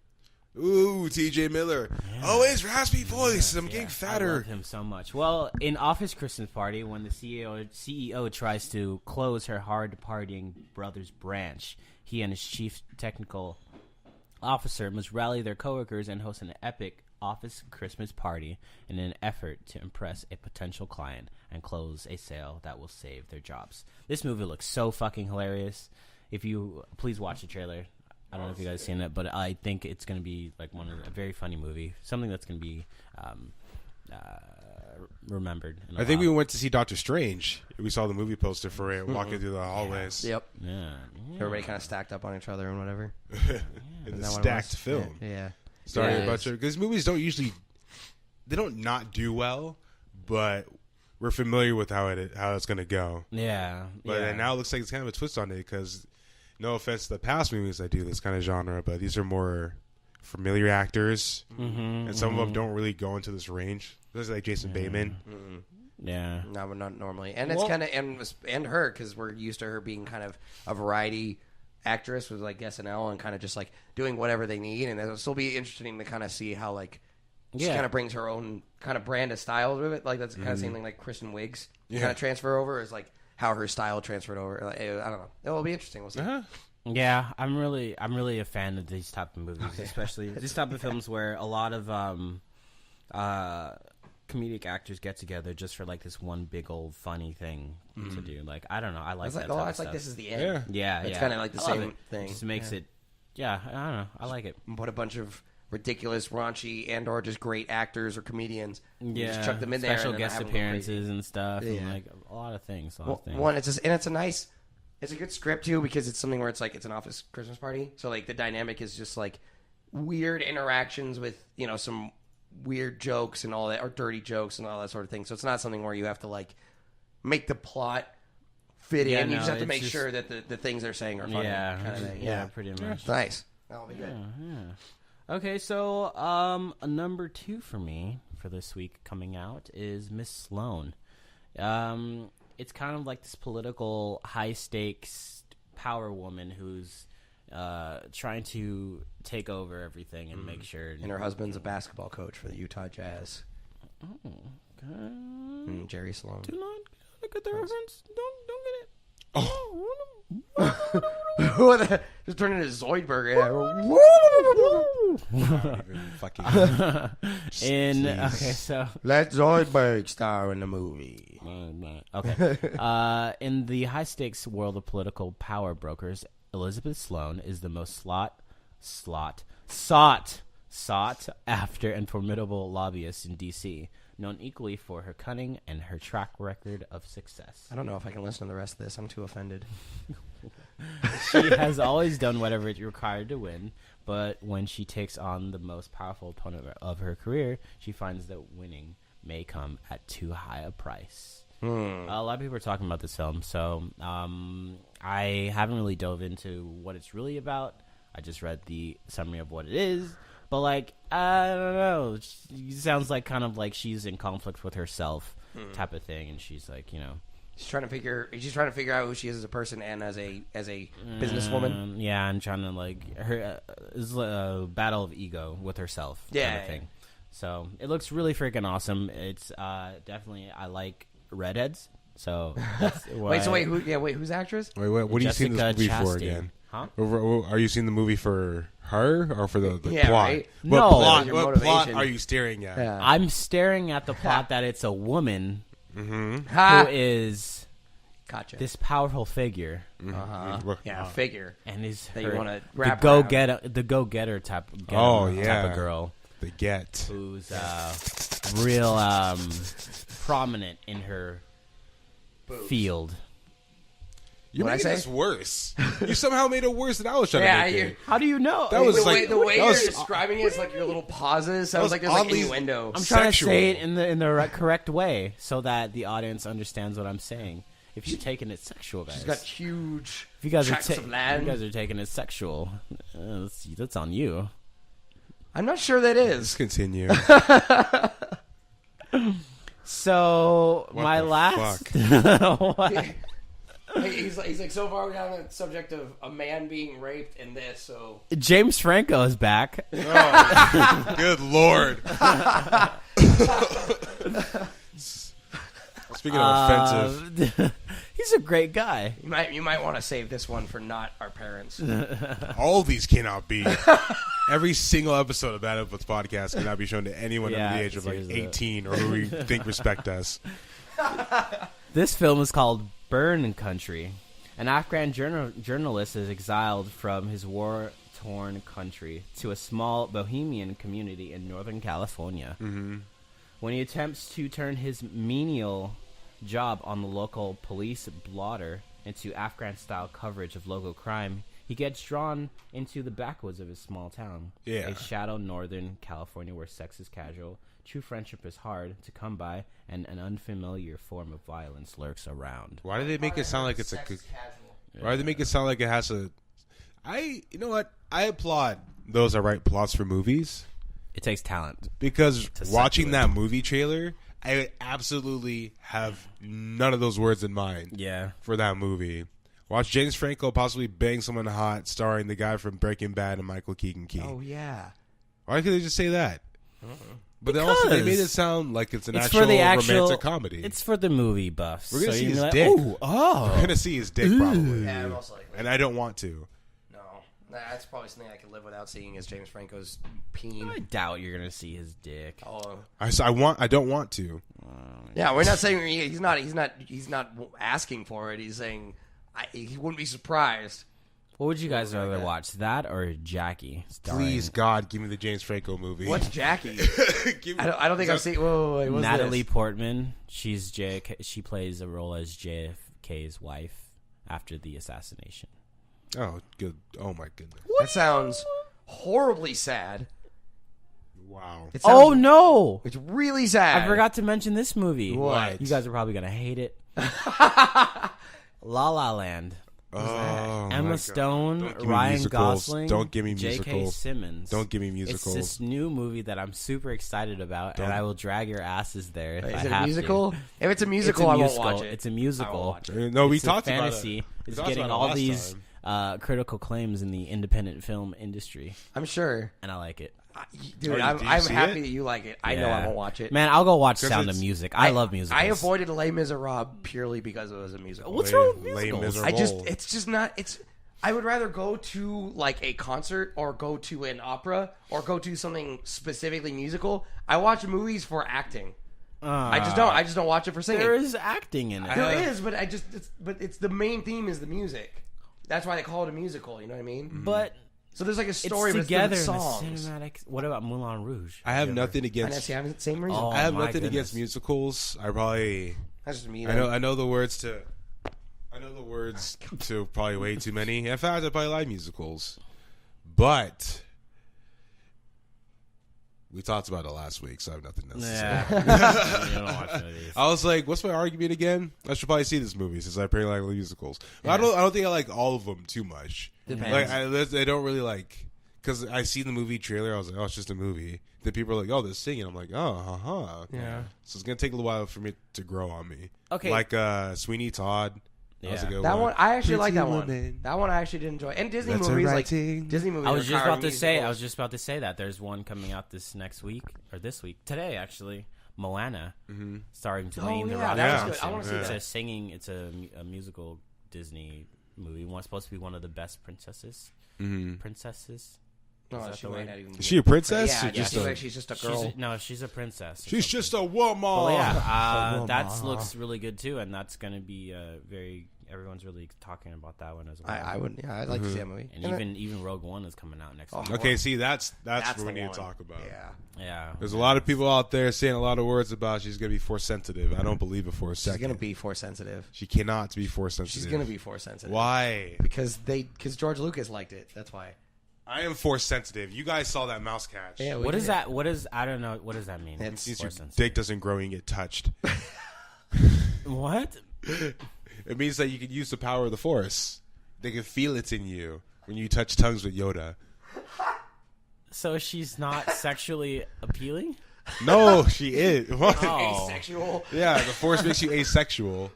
Speaker 1: Ooh, T.J. Miller. Always raspy voice. I'm getting
Speaker 3: I
Speaker 1: fatter.
Speaker 3: love him so much. Well, in Office Christmas Party, when the CEO tries to close her hard-partying brother's branch, he and his chief technical officer must rally their coworkers and host an epic office Christmas party in an effort to impress a potential client and close a sale that will save their jobs. This movie looks so fucking hilarious. If you please watch the trailer. I don't know if you guys seen it, but I think it's going to be like a very funny movie, something that's going to be remembered.
Speaker 1: I think we went to see Doctor Strange. We saw the movie poster for it walking through the hallways.
Speaker 2: Yep.
Speaker 3: Yeah.
Speaker 2: Everybody kind of stacked up on each other and whatever.
Speaker 1: In the
Speaker 2: Is that what it
Speaker 1: stacked
Speaker 2: was?
Speaker 1: film.
Speaker 2: Yeah.
Speaker 1: Starring
Speaker 2: Yeah,
Speaker 1: a bunch of, because movies don't usually, they don't not do well, but we're familiar with how it's going to go.
Speaker 3: Yeah.
Speaker 1: But
Speaker 3: yeah.
Speaker 1: now it looks like it's kind of a twist on it, because no offense to the past movies that do this kind of genre, but these are more familiar actors, and some of them don't really go into this range. This is like Jason Bateman.
Speaker 3: Yeah.
Speaker 2: No, but not normally. And it's kind of and her, because we're used to her being kind of a variety actress with like SNL and kind of just like doing whatever they need. And it'll still be interesting to kind of see how like she kind of brings her own kind of brand of style with it. Like that's kind of the same thing like Kristen Wiig's kind of transfer over is like how her style transferred over. Like, I don't know. It'll be interesting. We'll see.
Speaker 3: Yeah, I'm really a fan of these type of movies, especially these type of films where a lot of comedic actors get together just for like this one big old funny thing to do. Like I don't know, I like
Speaker 2: It's
Speaker 3: that.
Speaker 2: like,
Speaker 3: type
Speaker 2: it's
Speaker 3: of
Speaker 2: like
Speaker 3: stuff.
Speaker 2: this is the end.
Speaker 3: Yeah,
Speaker 2: It's
Speaker 3: yeah.
Speaker 2: kind of like the
Speaker 3: I love
Speaker 2: same
Speaker 3: it.
Speaker 2: thing.
Speaker 3: Just makes it. Yeah, I don't know. I like it.
Speaker 2: Put a bunch of ridiculous, raunchy, and or just great actors or comedians.
Speaker 3: Yeah,
Speaker 2: just chuck them in there.
Speaker 3: special
Speaker 2: and then
Speaker 3: guest
Speaker 2: have them go crazy.
Speaker 3: appearances and stuff,
Speaker 2: Yeah.
Speaker 3: and like a lot of things.
Speaker 2: One, it's a nice, it's a good script too because it's something where it's like it's an office Christmas party. So like the dynamic is just like weird interactions with some weird jokes and all that, or dirty jokes and all that sort of thing. So it's not something where you have to like make the plot fit
Speaker 3: Yeah,
Speaker 2: in. You
Speaker 3: no,
Speaker 2: just have to
Speaker 3: it's
Speaker 2: make
Speaker 3: just-
Speaker 2: sure that the things they're saying are funny.
Speaker 3: Yeah,
Speaker 2: kind of thing.
Speaker 3: yeah, pretty much.
Speaker 2: Nice. That'll be good.
Speaker 3: Yeah. Okay, so a number 2 for me for this week coming out is Miss Sloane. It's kind of like this political high stakes power woman who's trying to take over everything and make sure.
Speaker 2: And her husband's a basketball coach for the Utah Jazz.
Speaker 3: Oh, okay.
Speaker 2: Jerry Sloan.
Speaker 3: Do not look at the reference. Don't get it.
Speaker 2: Just turn into Zoidberg.
Speaker 1: Fucking.
Speaker 3: Okay, so
Speaker 2: Let Zoidberg star in the movie.
Speaker 3: okay. In the high stakes world of political power brokers, Elizabeth Sloane is the most sought after and formidable lobbyist in D.C., known equally for her cunning and her track record of success.
Speaker 2: I don't know if I can listen to the rest of this. I'm too offended.
Speaker 3: She has always done whatever it required to win, but when she takes on the most powerful opponent of her career, she finds that winning may come at too high a price. A lot of people are talking about this film, so I haven't really dove into what it's really about. I just read the summary of what it is, but like I don't know. It sounds like kind of like she's in conflict with herself, type of thing, and she's like,
Speaker 2: She's trying to figure out who she is as a person and as a businesswoman.
Speaker 3: Yeah, and trying to like her is a battle of ego with herself, kind of thing. So it looks really freaking awesome. It's definitely I like redheads. So that's
Speaker 2: who's the actress?
Speaker 1: Wait, what are you seeing this movie for again?
Speaker 3: Huh?
Speaker 1: Are you seeing the movie for her or for the
Speaker 2: Yeah,
Speaker 1: plot?
Speaker 2: right?
Speaker 1: What
Speaker 3: No.
Speaker 1: what plot are you staring at?
Speaker 2: Yeah.
Speaker 3: I'm staring at the plot that it's a woman who
Speaker 2: Ha!
Speaker 3: is
Speaker 2: Gotcha.
Speaker 3: this powerful figure,
Speaker 2: Yeah, figure.
Speaker 3: and is
Speaker 2: That
Speaker 3: her,
Speaker 2: you wanna
Speaker 3: the
Speaker 2: wrap
Speaker 3: go-getter type of girl
Speaker 1: The Get.
Speaker 3: who's real prominent in her field.
Speaker 1: You
Speaker 2: What'd
Speaker 1: made
Speaker 2: I
Speaker 1: this
Speaker 2: say?
Speaker 1: worse. You somehow made it worse than I was trying
Speaker 2: Yeah,
Speaker 1: to make it.
Speaker 3: How do you know?
Speaker 1: That was
Speaker 2: the
Speaker 1: like
Speaker 2: way
Speaker 1: that
Speaker 2: you're
Speaker 1: was-
Speaker 2: describing it is like your little pauses. Sounds
Speaker 1: was
Speaker 2: like there's like
Speaker 1: oddly-
Speaker 2: innuendo.
Speaker 3: I'm trying
Speaker 1: sexual.
Speaker 3: to say it in the correct way so that the audience understands what I'm saying. If you're taking it sexual, guys,
Speaker 2: She's got huge
Speaker 3: if you guys
Speaker 2: tracts
Speaker 3: are
Speaker 2: of land.
Speaker 3: you guys are taking it sexual, that's on you.
Speaker 2: I'm not sure that is.
Speaker 1: Let's continue.
Speaker 3: So
Speaker 1: What
Speaker 3: my
Speaker 1: the
Speaker 3: last,
Speaker 2: He's like so far down the subject of a man being raped and this. So
Speaker 3: James Franco is back.
Speaker 1: Oh, good lord. Speaking of offensive,
Speaker 3: He's a great guy.
Speaker 2: you might want to save this one for not our parents.
Speaker 1: all these cannot be. Every single episode of Bad Influence Podcast cannot be shown to anyone under the age of like
Speaker 3: seriously.
Speaker 1: 18 or who we think respect us.
Speaker 3: This film is called Burn Country. An Afghan journalist is exiled from his war-torn country to a small bohemian community in Northern California. Mm-hmm. When he attempts to turn his menial job on the local police blotter into Afghan-style coverage of local crime, he gets drawn into the backwoods of his small town.
Speaker 1: Yeah.
Speaker 3: A shadow Northern California where sex is casual, true friendship is hard to come by, and an unfamiliar form of violence lurks around.
Speaker 1: Why do they make it sound like it's a?
Speaker 2: Sex is casual.
Speaker 1: Why do they make it sound like it has a? You know what? I applaud those that write plots for movies
Speaker 3: It takes talent.
Speaker 1: because
Speaker 3: suck
Speaker 1: watching
Speaker 3: to it.
Speaker 1: that movie trailer, I absolutely have none of those words in mind.
Speaker 3: Yeah.
Speaker 1: For that movie. Watch James Franco possibly bang someone hot, starring the guy from Breaking Bad and Michael Keegan Key.
Speaker 2: Oh yeah.
Speaker 1: Why couldn't they just say that? But then
Speaker 3: Because
Speaker 1: also they made it sound like it's an
Speaker 3: It's
Speaker 1: actual,
Speaker 3: for the actual
Speaker 1: romantic comedy.
Speaker 3: It's for the movie buffs.
Speaker 1: We're gonna see
Speaker 3: you're
Speaker 1: his
Speaker 3: like,
Speaker 1: dick.
Speaker 3: "Ooh, oh.
Speaker 1: We're gonna see his dick probably,
Speaker 2: Yeah, most likely.
Speaker 1: and I don't want to.
Speaker 2: That's probably something I could live without seeing is James Franco's peen.
Speaker 3: I doubt you're gonna see his dick.
Speaker 2: Oh,
Speaker 1: I don't want to.
Speaker 2: yeah. We're not saying he's not asking for it. He's saying he wouldn't be surprised.
Speaker 3: What would you guys rather watch, that or Jackie?
Speaker 1: Please, God, give me the James Franco movie.
Speaker 2: What's Jackie? I don't think I've seen. Wait, what's
Speaker 3: Natalie
Speaker 2: this?
Speaker 3: Portman. She's JFK. She plays a role as JFK's wife after the assassination.
Speaker 1: Oh, good. Oh, my goodness.
Speaker 2: That sounds horribly sad.
Speaker 1: Wow.
Speaker 2: It sounds,
Speaker 3: Oh no!
Speaker 2: It's really sad.
Speaker 3: I forgot to mention this movie.
Speaker 2: What?
Speaker 3: You guys are probably gonna hate it. La La Land.
Speaker 1: Oh, my
Speaker 3: Emma
Speaker 1: God.
Speaker 3: Stone,
Speaker 1: Don't give me
Speaker 3: Ryan
Speaker 1: musicals.
Speaker 3: Gosling,
Speaker 1: Don't give me
Speaker 3: J.K.
Speaker 1: musicals.
Speaker 3: Simmons.
Speaker 1: Don't give me musicals.
Speaker 3: It's this new movie that I'm super excited about, and I will drag your asses there. If I
Speaker 2: Is it
Speaker 3: have
Speaker 2: a musical?
Speaker 3: To.
Speaker 2: If it's a musical, I won't watch it.
Speaker 3: It's a musical.
Speaker 2: watch it.
Speaker 1: No, we
Speaker 3: It's a
Speaker 1: talked
Speaker 3: fantasy.
Speaker 1: about it. We
Speaker 3: It's
Speaker 1: talked
Speaker 3: getting
Speaker 1: about it
Speaker 3: all
Speaker 1: last
Speaker 3: these
Speaker 1: time.
Speaker 3: critical claims in the independent film industry,
Speaker 2: I'm sure.
Speaker 3: and I like it.
Speaker 2: Dude,
Speaker 1: do
Speaker 2: I'm
Speaker 1: you see
Speaker 2: happy
Speaker 1: it?
Speaker 2: that you like it. I know I won't watch it.
Speaker 3: Man, I'll go watch
Speaker 1: 'Cause
Speaker 3: Sound of
Speaker 1: it's-
Speaker 3: Music. I love musicals.
Speaker 2: I avoided Les Miserables purely because it was a musical.
Speaker 3: What's wrong with
Speaker 1: Les
Speaker 3: musicals?
Speaker 1: Miserables.
Speaker 2: it's just not. I would rather go to like a concert or go to an opera or go to something specifically musical. I watch movies for acting. I just don't watch it for singing.
Speaker 3: There is acting in it.
Speaker 2: There is, but it's the main theme is the music. That's why they call it a musical. You know what I mean?
Speaker 3: But
Speaker 2: So there's like a story,
Speaker 3: it's
Speaker 2: but
Speaker 3: together
Speaker 2: it's
Speaker 3: in
Speaker 2: different
Speaker 3: a
Speaker 2: songs.
Speaker 3: cinematic. What about Moulin Rouge?
Speaker 1: I have nothing
Speaker 2: And
Speaker 1: against.
Speaker 2: that's the same reason.
Speaker 3: Oh,
Speaker 1: I have
Speaker 3: my
Speaker 1: nothing against
Speaker 3: goodness.
Speaker 1: musicals. I probably.
Speaker 2: That's just me.
Speaker 1: I know the words to. I know the words to probably way too many. In fact, I probably like musicals, but we talked about it last week, so I have nothing else to say.
Speaker 3: Yeah. You don't watch any of these.
Speaker 1: I was like, "What's my argument again?" I should probably see this movie since I apparently like musicals. I don't think I like all of them too much.
Speaker 2: Depends.
Speaker 1: Like I don't really like because I see the movie trailer. I was like, "Oh, it's just a movie." Then people are like, "Oh, they're singing." I'm like, "Oh,
Speaker 2: Yeah.
Speaker 1: So it's gonna take a little while for me to grow on me.
Speaker 3: Okay.
Speaker 1: like Sweeney Todd. That was a
Speaker 3: Yeah.
Speaker 1: good
Speaker 2: That one I actually like that
Speaker 1: Pretty
Speaker 2: one.
Speaker 1: Woman.
Speaker 2: That one I actually did enjoy. And Disney
Speaker 1: That's
Speaker 2: movies
Speaker 1: a
Speaker 2: like
Speaker 1: writing.
Speaker 2: Disney movies.
Speaker 3: I was just
Speaker 2: are
Speaker 3: about to say.
Speaker 2: musicals.
Speaker 3: I was just about to say that there's one coming out this next week or this week today actually. Moana, starring Dwayne the
Speaker 2: yeah,
Speaker 3: Rock
Speaker 2: that
Speaker 1: was
Speaker 3: Johnson.
Speaker 2: good. I wanna see
Speaker 3: It's
Speaker 2: that.
Speaker 3: a singing. It's a musical Disney movie. One's supposed to be one of the best princesses. Princesses.
Speaker 2: No,
Speaker 3: Is that
Speaker 2: she
Speaker 3: the
Speaker 2: might
Speaker 3: word?
Speaker 2: not even.
Speaker 1: Is she a princess?
Speaker 2: Yeah,
Speaker 1: or just
Speaker 2: she's,
Speaker 1: a,
Speaker 2: like, she's just a girl.
Speaker 3: She's a princess. or
Speaker 1: she's
Speaker 3: something.
Speaker 1: just a woman.
Speaker 3: Well, yeah,
Speaker 2: Woman.
Speaker 3: that looks really good too, and that's going to be very. Everyone's really talking about that one as well.
Speaker 2: I would. Yeah, I'd like to see that movie.
Speaker 3: and even Rogue One is coming out next week.
Speaker 1: Okay, see, that's what
Speaker 2: the
Speaker 1: we need
Speaker 2: one.
Speaker 1: to talk about.
Speaker 2: Yeah.
Speaker 3: Yeah,
Speaker 1: There's a lot of people out there saying a lot of words about she's going to be force sensitive. I don't believe it for a
Speaker 2: She's
Speaker 1: second.
Speaker 2: gonna be force sensitive.
Speaker 1: She cannot be force sensitive.
Speaker 2: She's gonna be force sensitive.
Speaker 1: Why?
Speaker 2: Because George Lucas liked it. That's why.
Speaker 1: I am force sensitive. You guys saw that mouse catch.
Speaker 2: Yeah,
Speaker 3: what is that? What is? I don't know. What does that mean?
Speaker 2: It's-
Speaker 1: Means your
Speaker 3: Force sensitive.
Speaker 1: dick doesn't grow and get touched.
Speaker 3: What?
Speaker 1: It means that you can use the power of the force. They can feel it in you when you touch tongues with Yoda.
Speaker 3: So she's not sexually appealing?
Speaker 1: No, she is. What?
Speaker 3: Oh.
Speaker 2: Asexual.
Speaker 1: Yeah, the force makes you asexual.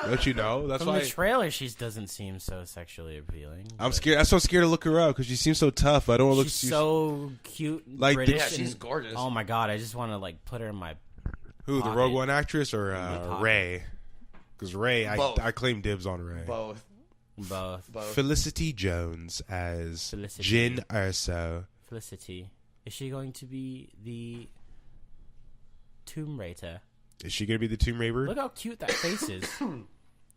Speaker 1: Don't you know? That's
Speaker 3: From
Speaker 1: why
Speaker 3: the trailer, she doesn't seem so sexually appealing.
Speaker 1: I'm
Speaker 3: but
Speaker 1: scared. I'm so scared to look her up because she seems so tough. I don't want to look.
Speaker 3: She's so cute, and
Speaker 1: Like,
Speaker 3: British.
Speaker 2: Yeah, she's
Speaker 3: and-
Speaker 2: gorgeous.
Speaker 3: Oh my god, I just want to like put her in my.
Speaker 1: Who, the
Speaker 3: pocket.
Speaker 1: Rogue One actress or
Speaker 3: pocket.
Speaker 1: Ray? Because Ray,
Speaker 2: Both.
Speaker 1: I claim dibs on Ray.
Speaker 2: Both.
Speaker 3: Both.
Speaker 1: Felicity Jones as
Speaker 3: Felicity.
Speaker 1: Jyn Erso.
Speaker 3: Felicity. Is she going to be the Tomb Raider?
Speaker 1: Is she going to be the Tomb Raider?
Speaker 3: Look how cute that face is.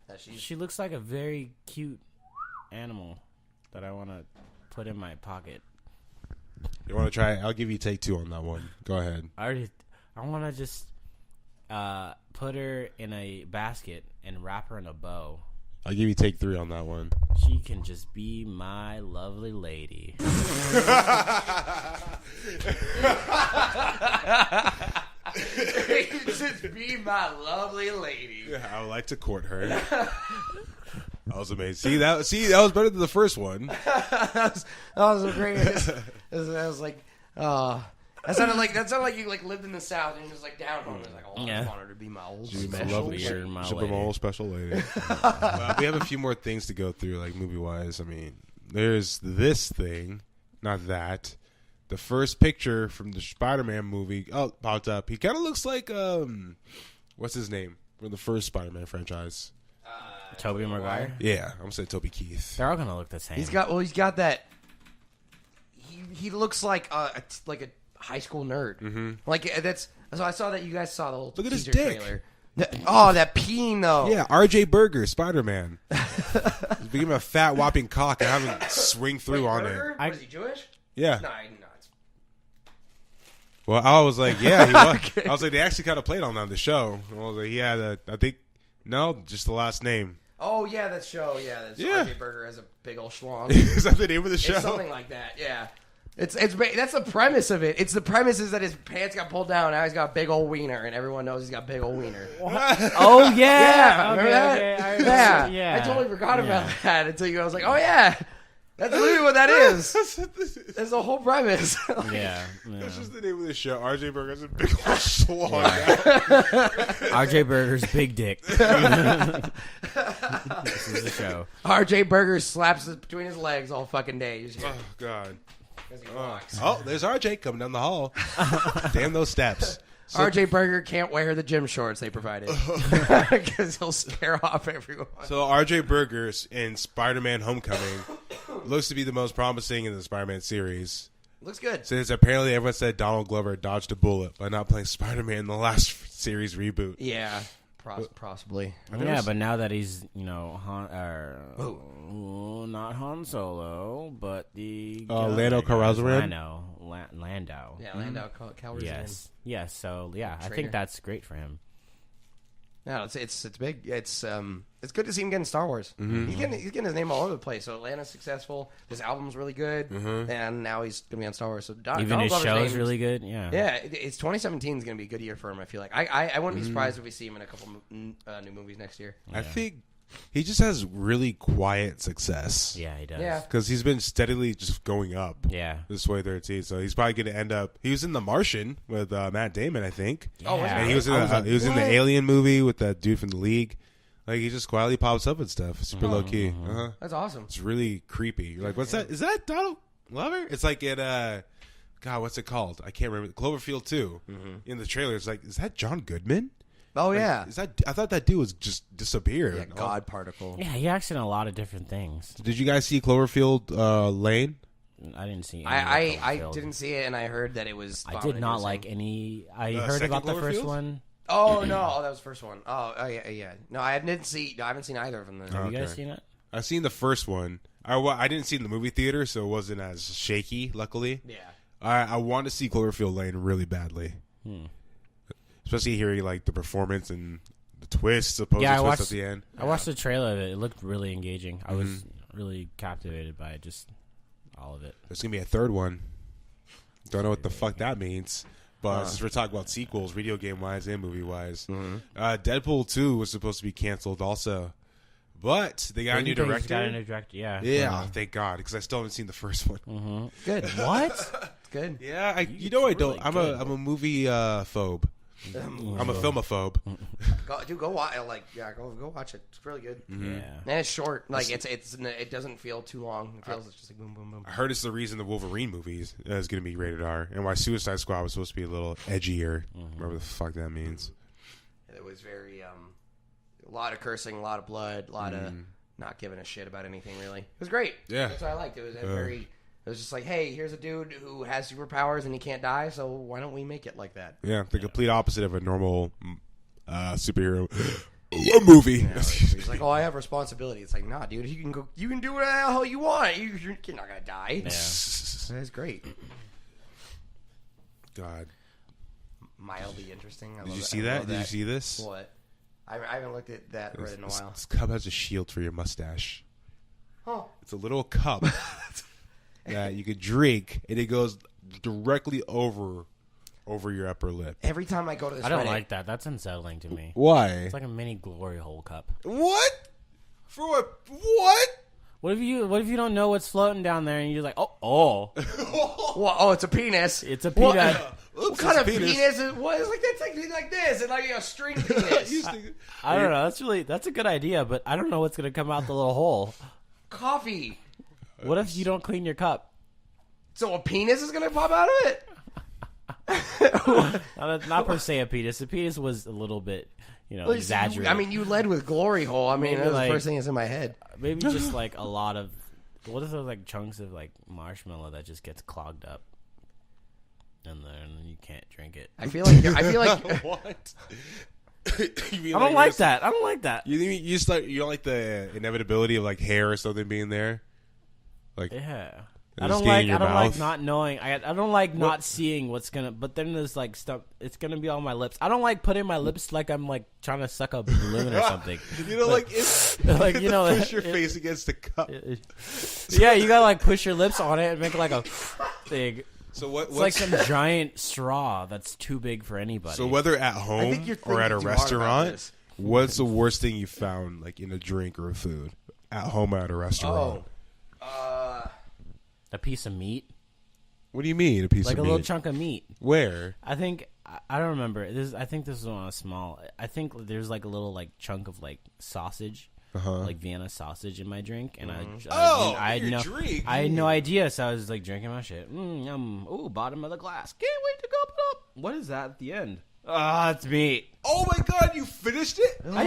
Speaker 2: That she's
Speaker 3: She looks like a very cute animal that I want to put in my pocket.
Speaker 1: You want to try it? I'll give you take two on that one. Go ahead.
Speaker 3: I want to just put her in a basket and wrap her in a bow.
Speaker 1: I'll give you take three on that one.
Speaker 3: She can just be my lovely lady.
Speaker 2: just be my lovely lady.
Speaker 1: I would like to court her. That was amazing. That was better than the first one.
Speaker 2: that was great. I was like, that sounded like you like lived in the South and you just like down home. It was like, oh,
Speaker 3: Yeah.
Speaker 2: I want her to be my old
Speaker 1: She's my
Speaker 2: special
Speaker 1: lovely,
Speaker 3: You're my
Speaker 1: she'll be
Speaker 3: lady.
Speaker 1: my old special lady. We have a few more things to go through, like movie wise. I mean, there's this thing, not that. The first picture from the Spider-Man movie popped up. He kind of looks like what's his name from the first Spider-Man franchise?
Speaker 3: Tobey Maguire.
Speaker 1: Yeah, I'm saying Toby Keith.
Speaker 3: They're all gonna look the same.
Speaker 2: He's got that. He looks like a high school nerd.
Speaker 1: Mm-hmm.
Speaker 2: Like that's. So I saw that you guys saw the little
Speaker 1: Look at his
Speaker 2: teaser
Speaker 1: dick.
Speaker 2: trailer. That peen though.
Speaker 1: Yeah, R.J. Berger, Spider-Man. He's becoming a fat whopping cock and having to swing through on
Speaker 2: Burger?
Speaker 1: it.
Speaker 2: Was he Jewish?
Speaker 1: Yeah.
Speaker 2: No, he's not.
Speaker 1: Well, I was like, yeah, he was.
Speaker 2: Okay.
Speaker 1: I was like, they actually kind of played on that on the show. I was like, he had I think, no, just the last name.
Speaker 2: Oh yeah, that show. Yeah, that's
Speaker 1: Yeah.
Speaker 2: RJ Burger has a big old schlong.
Speaker 1: Is that the name of the show?
Speaker 2: It's something like that. Yeah. It's that's the premise of it. It's the premise is that his pants got pulled down. Now he's got a big old wiener, and everyone knows he's got a big old wiener.
Speaker 3: Oh yeah.
Speaker 2: Yeah,
Speaker 3: Okay,
Speaker 2: remember that?
Speaker 3: okay, I remember.
Speaker 2: Yeah. I totally forgot about
Speaker 3: Yeah.
Speaker 2: that until I was like, oh yeah, that's literally what that is. That's the whole premise.
Speaker 3: Yeah.
Speaker 1: That's just the name of the show. R.J. Berger has a big old schlong.
Speaker 3: RJ Burger's big dick. This is the show.
Speaker 2: RJ Burger slaps it between his legs all fucking day. You just hear
Speaker 1: Oh, God.
Speaker 2: it as he walks.
Speaker 1: Oh, there's R.J. coming down the hall. Damn those steps. So,
Speaker 2: RJ Burger can't wear the gym shorts they provided because he'll scare off everyone.
Speaker 1: so R.J. Berger in Spider-Man Homecoming looks to be the most promising in the Spider-Man series.
Speaker 2: Looks good.
Speaker 1: Since apparently everyone said Donald Glover dodged a bullet by not playing Spider-Man in the last series reboot.
Speaker 2: Yeah, possibly.
Speaker 3: Yeah, but now that he's, not Han Solo, but the
Speaker 1: Lando Calrissian?
Speaker 3: Landau.
Speaker 2: Yeah, Landau Calrissian.
Speaker 3: Yes. So yeah, I
Speaker 2: Traitor.
Speaker 3: think that's great for him.
Speaker 2: No, it's big. It's good to see him getting Star Wars. He's getting his name all over the place. So Atlanta's successful. His album's really good, and now he's gonna be on Star Wars. So
Speaker 3: Even his show is really good. Yeah.
Speaker 2: Yeah, it's 2017 is gonna be a good year for him. I feel like I wouldn't be surprised if we see him in a couple new movies next year.
Speaker 1: I think he just has really quiet success.
Speaker 3: Yeah, he does.
Speaker 2: Yeah.
Speaker 1: Because he's been steadily just going up.
Speaker 3: Yeah.
Speaker 1: This way 13. So he's probably going to end up. He was in The Martian with Matt Damon, I think.
Speaker 2: Oh, was
Speaker 3: Yeah.
Speaker 1: And he was in in the Alien movie with that dude from The League. Like he just quietly pops up and stuff. Super low key.
Speaker 2: That's awesome.
Speaker 1: It's really creepy. You're like, what's that? Is that Donald Glover? It's like in God, what's it called? I can't remember. Cloverfield 2. In the trailer, it's like, is that John Goodman?
Speaker 2: Oh
Speaker 1: Like,
Speaker 2: yeah,
Speaker 1: Is that? I thought that dude was just disappeared.
Speaker 2: yeah, God particle.
Speaker 3: Yeah, he acts in a lot of different things.
Speaker 1: Did you guys see Cloverfield Lane?
Speaker 3: I didn't see. Any
Speaker 2: I
Speaker 3: of Cloverfield.
Speaker 2: didn't see it, and I heard that it was.
Speaker 3: I did not like any. I heard
Speaker 1: second
Speaker 3: about the first
Speaker 1: Cloverfield?
Speaker 3: one.
Speaker 2: Oh no, that was the first one. Oh yeah. No, I haven't seen either of them. Then.
Speaker 3: Have you guys
Speaker 1: Okay.
Speaker 3: seen it?
Speaker 1: I've seen the first one. I didn't see it in the movie theater, so it wasn't as shaky. Luckily,
Speaker 2: Yeah.
Speaker 1: I want to see Cloverfield Lane really badly, especially hearing like the performance and the twist, supposed
Speaker 3: Yeah, I
Speaker 1: twist
Speaker 3: watched-
Speaker 1: at the end.
Speaker 3: I watched the trailer of it. It looked really engaging. I was really captivated by it, just all of it.
Speaker 1: There's gonna be a third one. Don't know what the fuck that means. But since we're talking about sequels, video game wise and movie wise, Deadpool 2 was supposed to be canceled also, but they got a new director.
Speaker 3: Got a new director. Yeah.
Speaker 1: Yeah, thank God, because I still haven't seen the first one.
Speaker 2: Good.
Speaker 3: What?
Speaker 2: It's good.
Speaker 1: Yeah, I don't.
Speaker 3: really
Speaker 1: I'm
Speaker 3: good.
Speaker 1: a movie phobe. I'm a filmophobe.
Speaker 2: Go watch. Go watch it. It's really good.
Speaker 3: Yeah.
Speaker 2: And it's short. Like it doesn't feel too long. It feels just like boom, boom, boom.
Speaker 1: I heard it's the reason the Wolverine movies is going to be rated R, and why Suicide Squad was supposed to be a little edgier. Whatever the fuck that means.
Speaker 2: It was very a lot of cursing, a lot of blood, a lot of not giving a shit about anything. Really, it was great.
Speaker 1: Yeah.
Speaker 2: That's what I liked. It was very. It was just like, hey, here's a dude who has superpowers and he can't die, so why don't we make it like that?
Speaker 1: Yeah, the complete opposite of a normal superhero movie.
Speaker 2: He's like, oh, I have responsibility. It's like, nah, dude, you can do whatever the hell you want. You're not gonna die.
Speaker 3: Yeah.
Speaker 2: That's great.
Speaker 1: God,
Speaker 2: Mildly interesting.
Speaker 1: did you see that? Did you see this?
Speaker 2: What? I haven't looked at that Reddit in a while.
Speaker 1: This cup has a shield for your mustache.
Speaker 2: Huh.
Speaker 1: It's a little cup that you could drink, and it goes directly over your upper lip.
Speaker 2: Every time I go to this
Speaker 3: I don't
Speaker 2: Reddit,
Speaker 3: like that. That's unsettling to me.
Speaker 1: Why?
Speaker 3: It's like a mini glory hole cup.
Speaker 1: What? For what? What?
Speaker 3: What if you don't know what's floating down there and you're like, oh,
Speaker 2: Well, oh, it's a penis.
Speaker 3: it's a
Speaker 2: What,
Speaker 3: peanut.
Speaker 2: what kind of penis is what? It's like that's like this, and like a string penis.
Speaker 3: I don't know. That's a good idea, but I don't know what's gonna come out the little hole.
Speaker 2: Coffee.
Speaker 3: What if you don't clean your cup?
Speaker 2: So a penis is gonna pop out of it?
Speaker 3: Not per se a penis. The penis was a little bit, exaggerate.
Speaker 2: I mean, you led with glory hole. I mean,
Speaker 3: Maybe
Speaker 2: that was
Speaker 3: like-
Speaker 2: the first thing that's in my head.
Speaker 3: maybe just like a lot of what if there's like chunks of like marshmallow that just gets clogged up, and then you can't drink it.
Speaker 2: I feel like
Speaker 1: What?
Speaker 3: I don't like that. I don't like that.
Speaker 1: You don't like the inevitability of like hair or something being there. Like
Speaker 3: Yeah.
Speaker 1: and
Speaker 3: I
Speaker 1: just
Speaker 3: don't
Speaker 1: getting
Speaker 3: like.
Speaker 1: in your
Speaker 3: I don't like
Speaker 1: mouth?
Speaker 3: not knowing. I don't like not seeing what's gonna. But then there's like stuff. It's gonna be on my lips. I don't like putting my lips like I'm like trying to suck a balloon or something.
Speaker 1: like it's
Speaker 3: Like,
Speaker 1: you
Speaker 3: you know,
Speaker 1: push your face against the cup.
Speaker 3: Yeah, you gotta like push your lips on it and make like a thing.
Speaker 1: So what?
Speaker 3: It's like some giant straw that's too big for anybody.
Speaker 1: So whether at
Speaker 2: I
Speaker 1: home
Speaker 2: think you're
Speaker 1: or at a
Speaker 2: thinking too hard about
Speaker 1: restaurant,
Speaker 2: this.
Speaker 1: what's the worst thing you found like in a drink or a food at home or at a restaurant?
Speaker 3: a piece of meat,
Speaker 1: What do you mean a piece
Speaker 3: like
Speaker 1: of
Speaker 3: a
Speaker 1: meat?
Speaker 3: little chunk of meat.
Speaker 1: Where?
Speaker 3: I think I don't remember. I think this was when I was small. I think there's like a little like chunk of like sausage, like Vienna sausage in my drink, and I had
Speaker 1: drink.
Speaker 3: I had no idea, so I was like drinking my shit. Yum. Ooh, bottom of the glass. Can't wait to gulp it up. What is that at the end? Ah, it's meat.
Speaker 1: Oh my god, you finished it?
Speaker 3: I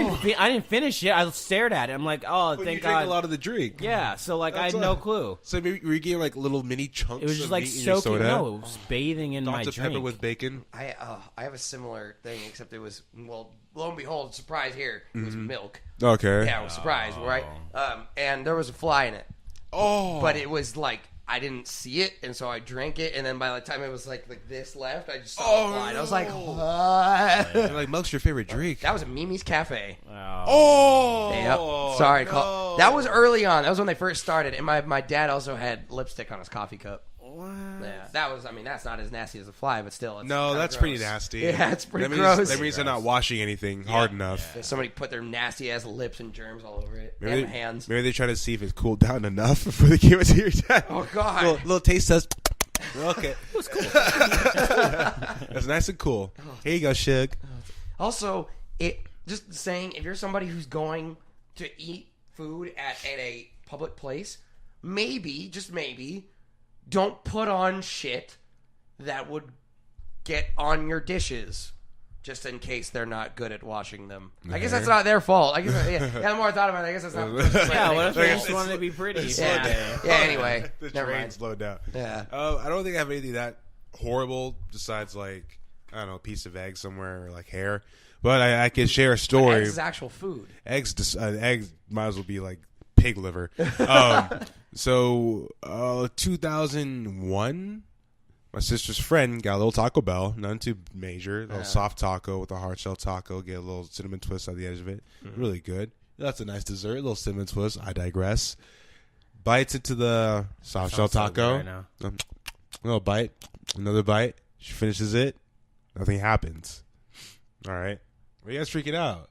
Speaker 3: didn't finish it. I stared at it. I'm like, oh,
Speaker 1: But
Speaker 3: thank
Speaker 1: you drank
Speaker 3: God.
Speaker 1: a lot of the drink.
Speaker 3: Yeah, so like I
Speaker 1: That's
Speaker 3: had no
Speaker 1: all.
Speaker 3: clue.
Speaker 1: So maybe were you getting like little mini chunks
Speaker 3: It was
Speaker 1: of
Speaker 3: just like
Speaker 1: meat in your
Speaker 3: soaking.
Speaker 1: soda?
Speaker 3: No, it was bathing in my
Speaker 1: Dr.
Speaker 3: drink.
Speaker 1: Pepper with bacon?
Speaker 2: I have a similar thing, except it was, well, lo and behold, surprise here, it was milk.
Speaker 1: Okay.
Speaker 2: Yeah, it was surprise, right? And there was a fly in it.
Speaker 1: Oh.
Speaker 2: But it was like, I didn't see it, and so I drank it, and then by the time it was like this left, I just saw the fly, and I was like, what?
Speaker 1: And, like milk's your favorite drink.
Speaker 2: That was at Mimi's Cafe.
Speaker 1: Oh.
Speaker 2: Yep. Sorry, that was early on. That was when they first started, and my dad also had lipstick on his coffee cup.
Speaker 1: What?
Speaker 2: Yeah, that was. I mean, that's not as nasty as a fly, but still. It's
Speaker 1: No,
Speaker 2: kinda
Speaker 1: that's
Speaker 2: gross.
Speaker 1: pretty nasty.
Speaker 2: Yeah, it's pretty
Speaker 1: that means,
Speaker 2: gross.
Speaker 1: That means they're not washing anything hard enough.
Speaker 2: Somebody put their nasty ass lips and germs all over it,
Speaker 1: Maybe
Speaker 2: and hands.
Speaker 1: Maybe they try to see if it's cooled down enough before they give it to your dad.
Speaker 2: Oh God!
Speaker 1: Little taste test. Okay. It was cool. That's nice and cool. Here you go, Shug.
Speaker 2: Also, just saying, if you're somebody who's going to eat food at a public place, maybe, just maybe, don't put on shit that would get on your dishes, just in case they're not good at washing them. I guess that's not their fault. I guess, the more I thought about it, I guess that's not.
Speaker 3: Yeah, what if they
Speaker 1: Like,
Speaker 3: just wanted to be pretty?
Speaker 2: Yeah. Anyway,
Speaker 1: The
Speaker 2: never
Speaker 1: train
Speaker 2: mind.
Speaker 1: slowed down.
Speaker 2: Yeah.
Speaker 1: I don't think I have anything that horrible besides like I don't know, a piece of egg somewhere or like hair. But I can share a story.
Speaker 2: Eggs is actual food.
Speaker 1: Eggs might as well be like pig liver. So 2001, my sister's friend got a little Taco Bell, nothing too major, a little soft taco with a hard shell taco, get a little cinnamon twist on the edge of it, really good. That's a nice dessert, a little cinnamon twist. I digress. Bites into the soft shell
Speaker 3: Sounds so
Speaker 1: taco,
Speaker 3: good right now.
Speaker 1: a little bite, another bite. She finishes it, nothing happens. All right, what are you guys freaking out?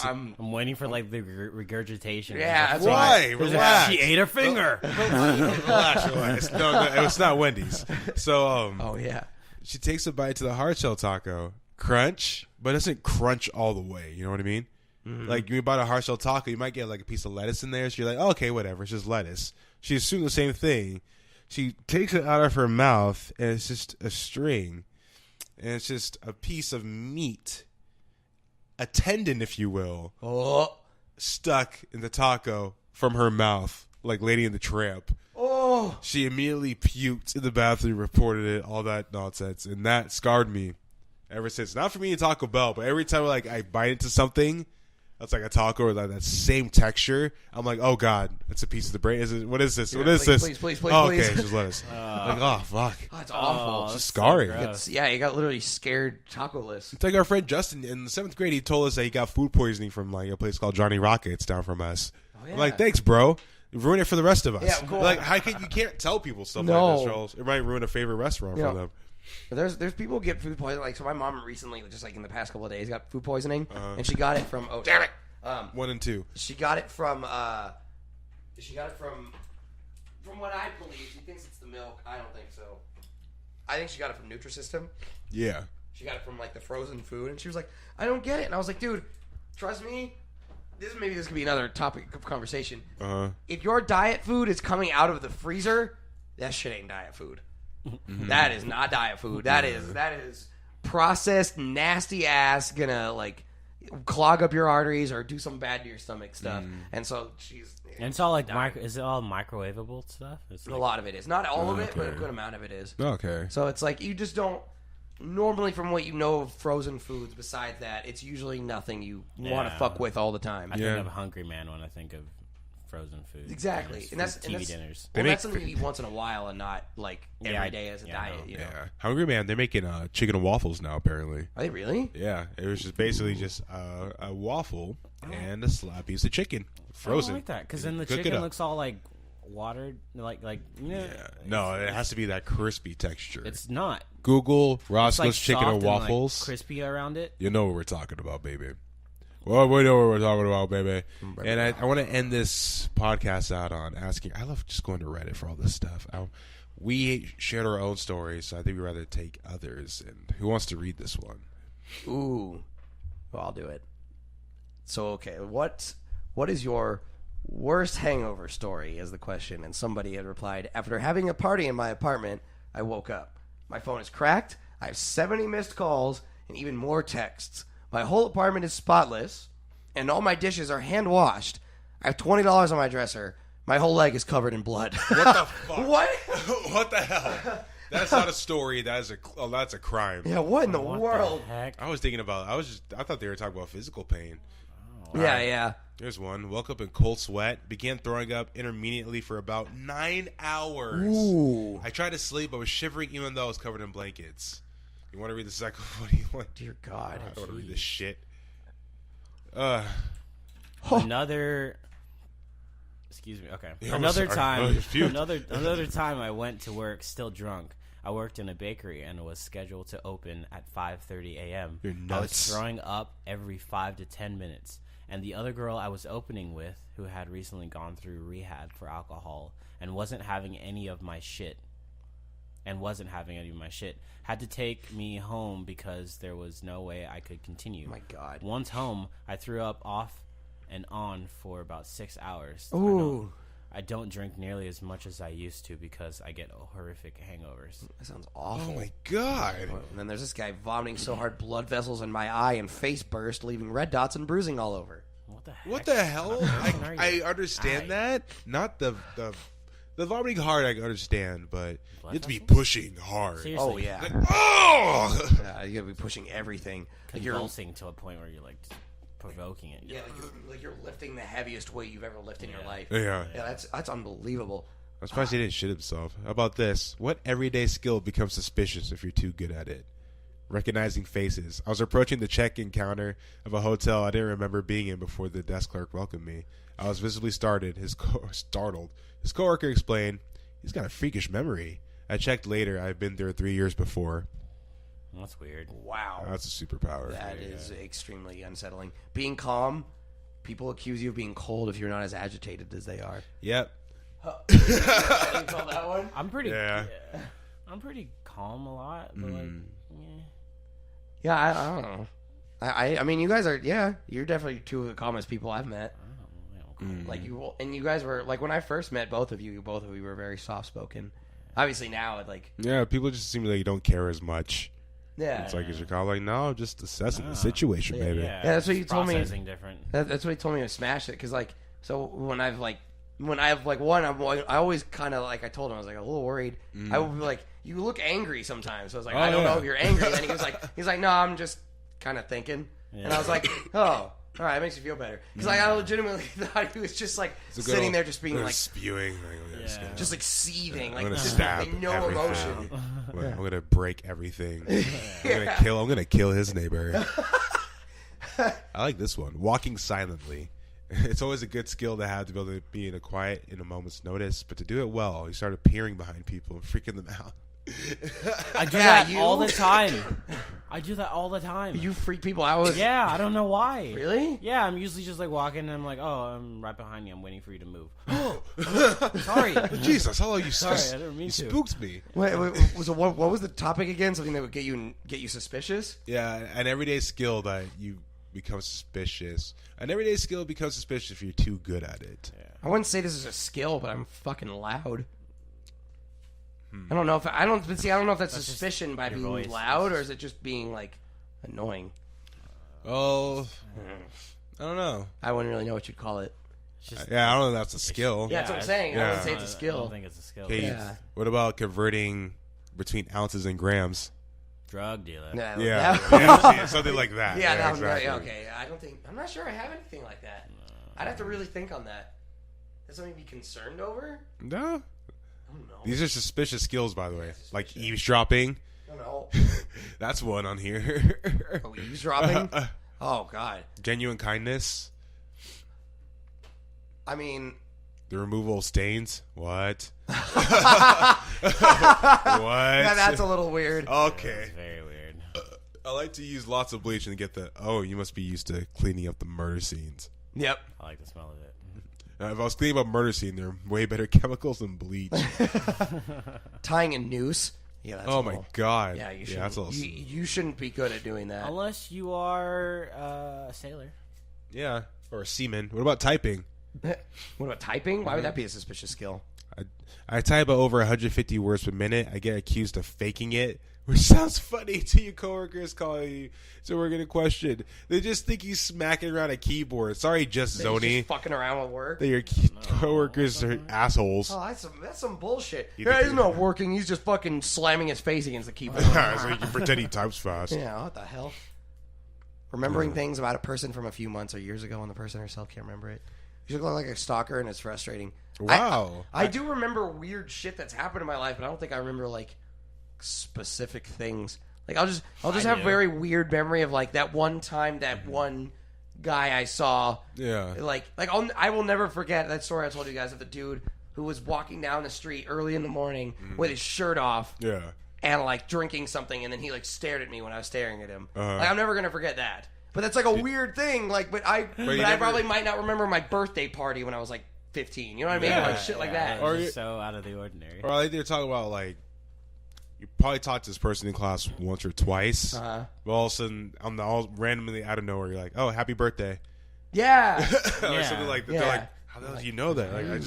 Speaker 3: I'm waiting for like the regurgitation.
Speaker 2: Yeah, that's
Speaker 1: Why?
Speaker 3: There's
Speaker 1: Relax.
Speaker 3: she ate her finger.
Speaker 1: Relax. No, it was not Wendy's. So,
Speaker 2: Oh yeah.
Speaker 1: she takes a bite to the hard shell taco, crunch, but it doesn't crunch all the way. You know what I mean? Like when you buy a hard shell taco, you might get like a piece of lettuce in there. So you're like, oh, okay, whatever, it's just lettuce. She assumed the same thing. She takes it out of her mouth, and it's just a string, and it's just a piece of meat, a tendon, if you will, stuck in the taco from her mouth, like Lady and the Tramp.
Speaker 2: Oh.
Speaker 1: She immediately puked in the bathroom, reported it, all that nonsense, and that scarred me ever since. Not for me in Taco Bell, but every time like I bite into something that's like a taco or like that same texture, I'm like, oh God, that's a piece of the brain. What is this? What is this?
Speaker 2: Please,
Speaker 1: oh,
Speaker 2: please.
Speaker 1: okay, just let us. like, oh fuck,
Speaker 2: Oh, that's awful.
Speaker 1: it's just scarring.
Speaker 2: Yeah, you got literally scared taco-less.
Speaker 1: It's like our friend Justin in the 7th grade. He told us that he got food poisoning from like a place called Johnny Rockets down from us.
Speaker 2: yeah.
Speaker 1: I'm like, thanks, bro. You ruin it for the rest of us.
Speaker 2: Yeah, cool.
Speaker 1: Like, you can't tell people stuff
Speaker 2: No.
Speaker 1: like this, or else it might ruin a favorite restaurant for them.
Speaker 2: But there's people who get food poisoning. Like, so my mom recently, just like in the past couple of days, got food poisoning, and she got it from. Oh damn it!
Speaker 1: 1 and 2.
Speaker 2: She got it from. From what I believe, she thinks it's the milk. I don't think so. I think she got it from Nutrisystem.
Speaker 1: Yeah.
Speaker 2: She got it from like the frozen food, and she was like, "I don't get it." And I was like, "Dude, trust me. This could be another topic of conversation. If your diet food is coming out of the freezer, that shit ain't diet food. That is not diet food. That is processed, nasty ass, gonna like clog up your arteries or do something bad to your stomach stuff. And so she's.
Speaker 3: And it's all like is it all microwavable stuff? It's
Speaker 2: A lot of it is. Not all of it, but a good amount of it is.
Speaker 1: Okay.
Speaker 2: So it's like you just don't. Normally, from what you know of frozen foods, besides that, it's usually nothing you want to fuck with all the time.
Speaker 3: I think of Hungry Man when I think of frozen food.
Speaker 2: Exactly, and that's
Speaker 3: TV dinners.
Speaker 2: Well, that's something you eat once in a while and not like every day as a diet.
Speaker 3: No.
Speaker 2: You know?
Speaker 1: Yeah. Hungry Man, they're making chicken and waffles now, apparently.
Speaker 2: Are they really?
Speaker 1: Yeah. It was just basically just a waffle and a slab piece of chicken. Frozen.
Speaker 3: I don't like that, because then the
Speaker 1: Cook it
Speaker 3: chicken
Speaker 1: up.
Speaker 3: looks all like watered, like
Speaker 1: Yeah. No, it has to be that crispy texture.
Speaker 3: It's not.
Speaker 1: Google
Speaker 3: It's
Speaker 1: Roscoe's
Speaker 3: like
Speaker 1: Chicken
Speaker 3: soft
Speaker 1: and Waffles.
Speaker 3: like crispy around it.
Speaker 1: You know what we're talking about, baby. Well, we know what we're talking about, baby. And I want to end this podcast out on asking. I love just going to Reddit for all this stuff. We shared our own stories, so I think we'd rather take others. And who wants to read this one?
Speaker 2: Ooh, well, I'll do it. So okay, what is your worst hangover story? Is the question, and somebody had replied, after having a party in my apartment, I woke up. My phone is cracked. I have 70 missed calls and even more texts. My whole apartment is spotless, and all my dishes are hand washed. I have $20 on my dresser. My whole leg is covered in blood.
Speaker 1: What the fuck?
Speaker 2: What?
Speaker 1: What the hell? That's not a story. That's a crime.
Speaker 2: Yeah, what in the
Speaker 3: What
Speaker 2: world?
Speaker 3: the heck?
Speaker 1: I was thinking about. I thought they were talking about physical pain.
Speaker 2: Yeah, yeah.
Speaker 1: Here's one. Woke up in cold sweat. Began throwing up intermittently for about 9 hours.
Speaker 2: Ooh.
Speaker 1: I tried to sleep, but was shivering even though I was covered in blankets. You want to read the second one? What do you want?
Speaker 2: Dear God.
Speaker 1: I don't want to read this shit.
Speaker 3: Another. Excuse me. Okay.
Speaker 1: Yeah, I'm
Speaker 3: Another
Speaker 1: sorry.
Speaker 3: time.
Speaker 1: Oh, phew.
Speaker 3: Another time. I went to work still drunk. I worked in a bakery and was scheduled to open at 5:30 a.m.
Speaker 1: You're
Speaker 3: I was
Speaker 1: nuts.
Speaker 3: throwing up every 5 to 10 minutes. And the other girl I was opening with, who had recently gone through rehab for alcohol and wasn't having any of my shit, had to take me home because there was no way I could continue.
Speaker 2: Oh my God.
Speaker 3: Once home, I threw up off and on for about 6 hours.
Speaker 2: Ooh.
Speaker 3: I don't drink nearly as much as I used to because I get horrific hangovers.
Speaker 2: That sounds awful.
Speaker 1: Oh my god.
Speaker 2: And then there's this guy vomiting so hard blood vessels in my eye and face burst, leaving red dots and bruising all over.
Speaker 3: What the heck?
Speaker 1: What the hell?
Speaker 3: are
Speaker 1: I
Speaker 3: you?
Speaker 1: understand that. Not the vomiting hard. I understand, but you have to be
Speaker 3: vessels?
Speaker 1: pushing hard.
Speaker 3: Seriously.
Speaker 2: Oh, yeah.
Speaker 1: Oh.
Speaker 2: You gotta be pushing everything. Like
Speaker 3: Convulsing to a point where you're like provoking it.
Speaker 2: Yeah, like you're lifting the heaviest weight you've ever lifted in your life.
Speaker 1: Yeah.
Speaker 2: Yeah, that's unbelievable.
Speaker 1: I'm surprised he didn't shit himself. How about this? What everyday skill becomes suspicious if you're too good at it? Recognizing faces. I was approaching the check-in counter of a hotel I didn't remember being in before the desk clerk welcomed me. I was visibly startled. His coworker explained, "He's got a freakish memory." I checked later. I've been there 3 years before.
Speaker 3: That's weird.
Speaker 2: Wow.
Speaker 1: That's a superpower.
Speaker 2: That is extremely unsettling. Being calm, people accuse you of being cold if you're not as agitated as they are.
Speaker 1: Yep.
Speaker 2: You call that one?
Speaker 3: I'm pretty.
Speaker 1: Yeah.
Speaker 3: I'm pretty calm a lot, but like,
Speaker 2: Yeah, I don't know. I mean, you guys are, you're definitely two of the calmest people I've met. Like and you guys were, like, when I first met both of you were very soft-spoken. Obviously now,
Speaker 1: Yeah, people just seem like you don't care as much.
Speaker 2: yeah.
Speaker 1: It's like, is your call like, no, I'm just assessing the situation, baby.
Speaker 3: Yeah,
Speaker 2: that's what you told me.
Speaker 3: Processing different.
Speaker 2: That's what he told me to smash it, because, like, so when I always kind of, like, I told him, I was like a little worried. I would be like, you look angry sometimes. So I was like, I don't know if you're angry. And then he's like, no, I'm just kind of thinking.
Speaker 3: Yeah.
Speaker 2: And I was like, oh, all right, it makes you feel better. Because like, I legitimately thought he was just like sitting there just being like
Speaker 1: spewing.
Speaker 2: just like seething,
Speaker 1: I'm
Speaker 2: like
Speaker 1: gonna
Speaker 2: just
Speaker 1: stab
Speaker 2: like, no
Speaker 1: everything.
Speaker 2: emotion.
Speaker 1: I'm gonna break everything. I'm gonna kill his neighbor. I like this one. Walking silently. It's always a good skill to have to be able to be in a quiet in a moment's notice, but to do it well, you start appearing behind people and freaking them out.
Speaker 3: I do that all the time. I do that all the time.
Speaker 2: You freak people out with
Speaker 3: Yeah, I don't know why.
Speaker 2: Really?
Speaker 3: Yeah, I'm usually just like walking and I'm like, oh, I'm right behind you. I'm waiting for you to move. Sorry.
Speaker 1: Jesus, hello, you
Speaker 3: Sorry, I didn't mean
Speaker 1: you
Speaker 3: to.
Speaker 1: spooked me.
Speaker 2: Wait, what was the topic again? Something that would get you suspicious?
Speaker 1: Yeah, an everyday skill that you become suspicious. An everyday skill becomes suspicious if you're too good at it.
Speaker 3: Yeah.
Speaker 2: I wouldn't say this is a skill, but I'm fucking loud. I don't know if I don't know if that's suspicion by
Speaker 3: your
Speaker 2: being
Speaker 3: voice.
Speaker 2: loud, or is it just being like annoying?
Speaker 1: Oh, I don't know.
Speaker 2: I wouldn't really know what you'd call it.
Speaker 1: Yeah, I don't know if that's a skill.
Speaker 2: Yeah, that's what I'm saying. I wouldn't say it's a
Speaker 3: I
Speaker 2: skill.
Speaker 3: don't think it's a skill.
Speaker 1: Okay,
Speaker 2: Yeah.
Speaker 1: what about converting between ounces and grams?
Speaker 3: Drug dealer.
Speaker 2: Nah,
Speaker 1: Yeah,
Speaker 2: that-
Speaker 1: yeah, something like that.
Speaker 2: Yeah, that
Speaker 1: exactly.
Speaker 2: okay. I'm not sure I have anything like that. I'd have to really think on that. That's something to be concerned over?
Speaker 1: No,
Speaker 2: I don't know.
Speaker 1: these are suspicious skills, by the way. Like eavesdropping.
Speaker 2: I don't know.
Speaker 1: That's one on here.
Speaker 2: Oh, eavesdropping? Oh, God.
Speaker 1: Genuine kindness.
Speaker 2: I mean...
Speaker 1: The removal of stains. What? What?
Speaker 2: Yeah, that's a little weird.
Speaker 1: Okay.
Speaker 3: It's very weird.
Speaker 1: I like to use lots of bleach and get the, you must be used to cleaning up the murder scenes.
Speaker 2: Yep.
Speaker 3: I like the smell of it.
Speaker 1: If I was cleaning up a murder scene, there are way better chemicals than bleach.
Speaker 2: Tying a noose. Yeah, that's
Speaker 1: Oh my god.
Speaker 2: Yeah, you
Speaker 1: Yeah, that's a little,
Speaker 2: you shouldn't be good at doing that.
Speaker 3: Unless you are a sailor.
Speaker 1: yeah. Or a seaman. What about typing?
Speaker 2: What about typing? Why would that be a suspicious skill?
Speaker 1: I type over 150 words per minute. I get accused of faking it, which sounds funny to your coworkers calling you. So we're gonna question. They just think you smacking around a keyboard. Sorry, just
Speaker 2: They're
Speaker 1: Zony.
Speaker 2: just fucking around with work.
Speaker 1: That your coworkers are assholes.
Speaker 2: Oh, that's some bullshit.
Speaker 1: You
Speaker 2: Yeah,
Speaker 1: think
Speaker 2: he's
Speaker 1: you-
Speaker 2: not working. He's just fucking slamming his face against the keyboard.
Speaker 1: So you can pretend he types fast.
Speaker 2: Yeah, what the hell? Remembering things about a person from a few months or years ago, and the person herself can't remember it. You look like a stalker, and it's frustrating.
Speaker 1: Wow.
Speaker 2: I do remember weird shit that's happened in my life, but I don't think I remember like specific things. Like I'll just have
Speaker 3: do.
Speaker 2: very weird memory of like that one time that one guy I saw.
Speaker 1: Yeah.
Speaker 2: I will never forget that story I told you guys of the dude who was walking down the street early in the morning with his shirt off.
Speaker 1: Yeah.
Speaker 2: And like drinking something, and then he like stared at me when I was staring at him.
Speaker 1: Uh-huh.
Speaker 2: Like I'm never gonna forget that. But that's like a weird thing. Like, but I
Speaker 1: never-
Speaker 2: probably might not remember my birthday party when I was like 15. You know what I mean?
Speaker 1: Yeah,
Speaker 2: Like shit like that.
Speaker 1: Or
Speaker 3: It's
Speaker 1: you-
Speaker 3: just so out of the ordinary.
Speaker 1: Or like they're talking about like you probably talked to this person in class once or twice.
Speaker 2: Uh-huh.
Speaker 1: But all of a sudden, all randomly out of nowhere, you're like, "Oh, happy birthday!"
Speaker 2: Yeah.
Speaker 1: or
Speaker 3: Yeah.
Speaker 1: something like that.
Speaker 2: Yeah.
Speaker 1: They're like, "How the hell do you know that?" Like,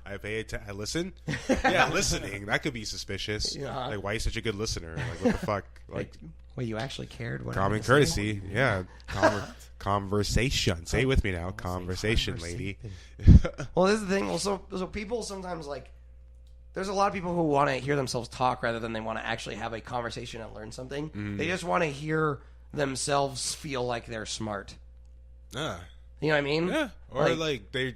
Speaker 1: I pay attention. I listen. Yeah, listening that could be suspicious.
Speaker 2: Yeah.
Speaker 1: Like, why are you such a good listener? Like, what the fuck? Like,
Speaker 2: Wait, you actually cared? What
Speaker 1: common courtesy. Yeah, conversation. Say it with me now. Conversation, lady.
Speaker 2: Well, this is the thing. Well, so people sometimes like. There's a lot of people who want to hear themselves talk rather than they want to actually have a conversation and learn something. They just want to hear themselves feel like they're smart.
Speaker 1: Ah.
Speaker 2: You know what I mean?
Speaker 1: Yeah, or like they're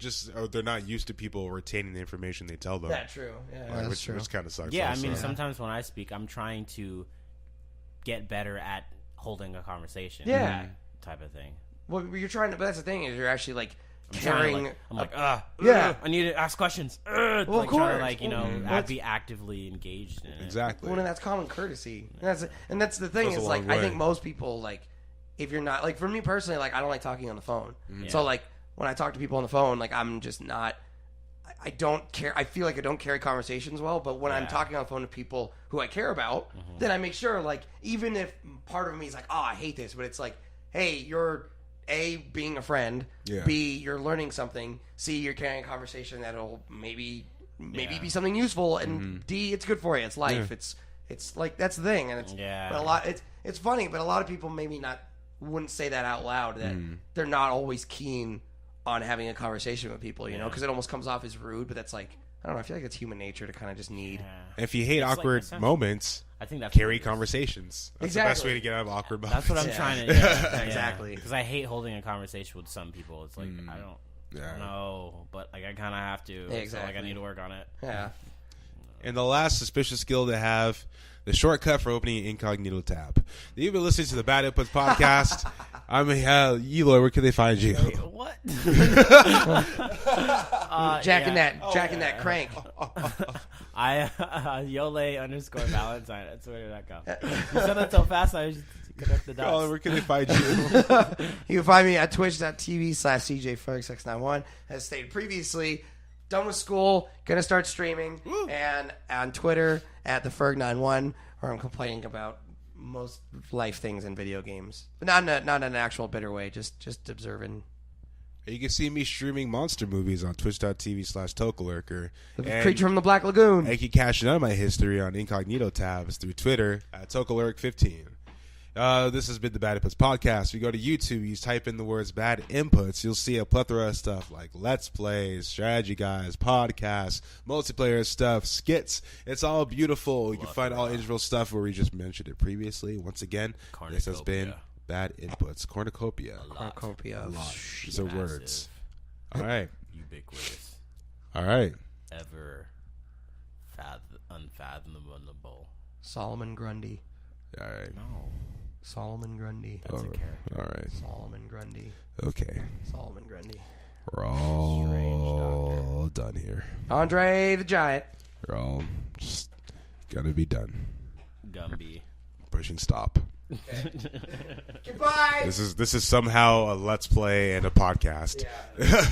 Speaker 1: not used to people retaining the information they tell them.
Speaker 2: That's true. Yeah,
Speaker 1: Like, which kind of sucks.
Speaker 3: Yeah,
Speaker 1: also.
Speaker 3: I mean, sometimes when I speak, I'm trying to get better at holding a conversation.
Speaker 2: Yeah.
Speaker 3: Type of thing.
Speaker 2: Well, you're trying to. But that's the thing is you're actually like
Speaker 3: I'm trying
Speaker 2: carrying.
Speaker 3: to, I'm like,
Speaker 2: Yeah.
Speaker 3: I need to ask questions.
Speaker 2: Well, of
Speaker 3: like, trying
Speaker 2: course.
Speaker 3: to, like, you know,
Speaker 2: Well,
Speaker 3: I'd be actively engaged in it.
Speaker 1: exactly.
Speaker 2: Well, and that's common courtesy. And that's the thing
Speaker 1: Goes a
Speaker 2: is like
Speaker 1: long
Speaker 2: I
Speaker 1: way.
Speaker 2: think most people like if you're not like for me personally like I don't like talking on the phone. So like when I talk to people on the phone like I'm just not. I don't care. I feel like I don't carry conversations well, but when I'm talking on the phone to people who I care about, then I make sure, like, even if part of me is like, oh, I hate this, but it's like, hey, you're A, being a friend,
Speaker 1: Yeah.
Speaker 2: B, you're learning something, C, you're carrying a conversation that'll maybe be something useful, and D, it's good for you. It's life. It's like that's the thing, and it's but it's funny, but a lot of people maybe wouldn't say that out loud that they're not always keen on having a conversation with people, you know, because it almost comes off as rude, but that's like, I don't know, I feel like it's human nature to kind of just need.
Speaker 1: If you hate
Speaker 3: It's like
Speaker 1: awkward
Speaker 3: essential.
Speaker 1: moments,
Speaker 3: I think that's
Speaker 1: carry
Speaker 3: what it is.
Speaker 1: conversations. That's
Speaker 2: Exactly.
Speaker 1: the best way to get out of awkward moments.
Speaker 3: That's what I'm
Speaker 2: Yeah.
Speaker 3: trying to. Yeah,
Speaker 2: Exactly.
Speaker 3: Because I hate holding a conversation with some people. It's like I don't know, but like I kind of have to.
Speaker 2: Yeah,
Speaker 3: So like
Speaker 2: exactly.
Speaker 3: I need to work on it.
Speaker 2: Yeah.
Speaker 1: And the last suspicious skill to have, the shortcut for opening an incognito tab. You've been listening to the Bad Inputs podcast. I'm Eloy. Where can they find you?
Speaker 3: What?
Speaker 2: Jacking that crank.
Speaker 3: I Yole_Valentine. That's where did that go? You said that so fast. I just connect the
Speaker 1: Oh,
Speaker 3: dots.
Speaker 1: where can they find you?
Speaker 2: You can find me at twitch.tv/CJFerg691. As stated previously, done with school, gonna start streaming, and on Twitter at the Ferg91, where I'm complaining about most life things in video games, but not in an actual bitter way. Just observing.
Speaker 1: You can see me streaming monster movies on twitch.tv/Tokalurker.
Speaker 2: The creature from the Black Lagoon.
Speaker 1: I keep cashing out my history on incognito tabs through Twitter at Tokalurk15. This has been the Bad Inputs Podcast. You go to YouTube, you type in the words Bad Inputs, you'll see a plethora of stuff like Let's Plays, Strategy Guys, podcasts, multiplayer stuff, skits. It's all beautiful. You can find all individual stuff where we just mentioned it previously. Once again, this has been Bad Inputs. Cornucopia.
Speaker 2: Cornucopia.
Speaker 1: These are words. All right.
Speaker 3: Ubiquitous.
Speaker 1: All right.
Speaker 3: Ever unfathomable.
Speaker 2: Solomon Grundy.
Speaker 1: All right.
Speaker 3: No.
Speaker 2: Solomon Grundy.
Speaker 3: That's a character.
Speaker 1: All right.
Speaker 2: Solomon Grundy.
Speaker 1: Okay.
Speaker 2: Solomon Grundy.
Speaker 1: We're all done here.
Speaker 2: Andre the Giant.
Speaker 1: We're all just gotta be done.
Speaker 3: Gumby.
Speaker 1: Pushing stop.
Speaker 2: Goodbye.
Speaker 1: This is somehow a Let's Play and a podcast.
Speaker 2: Yeah.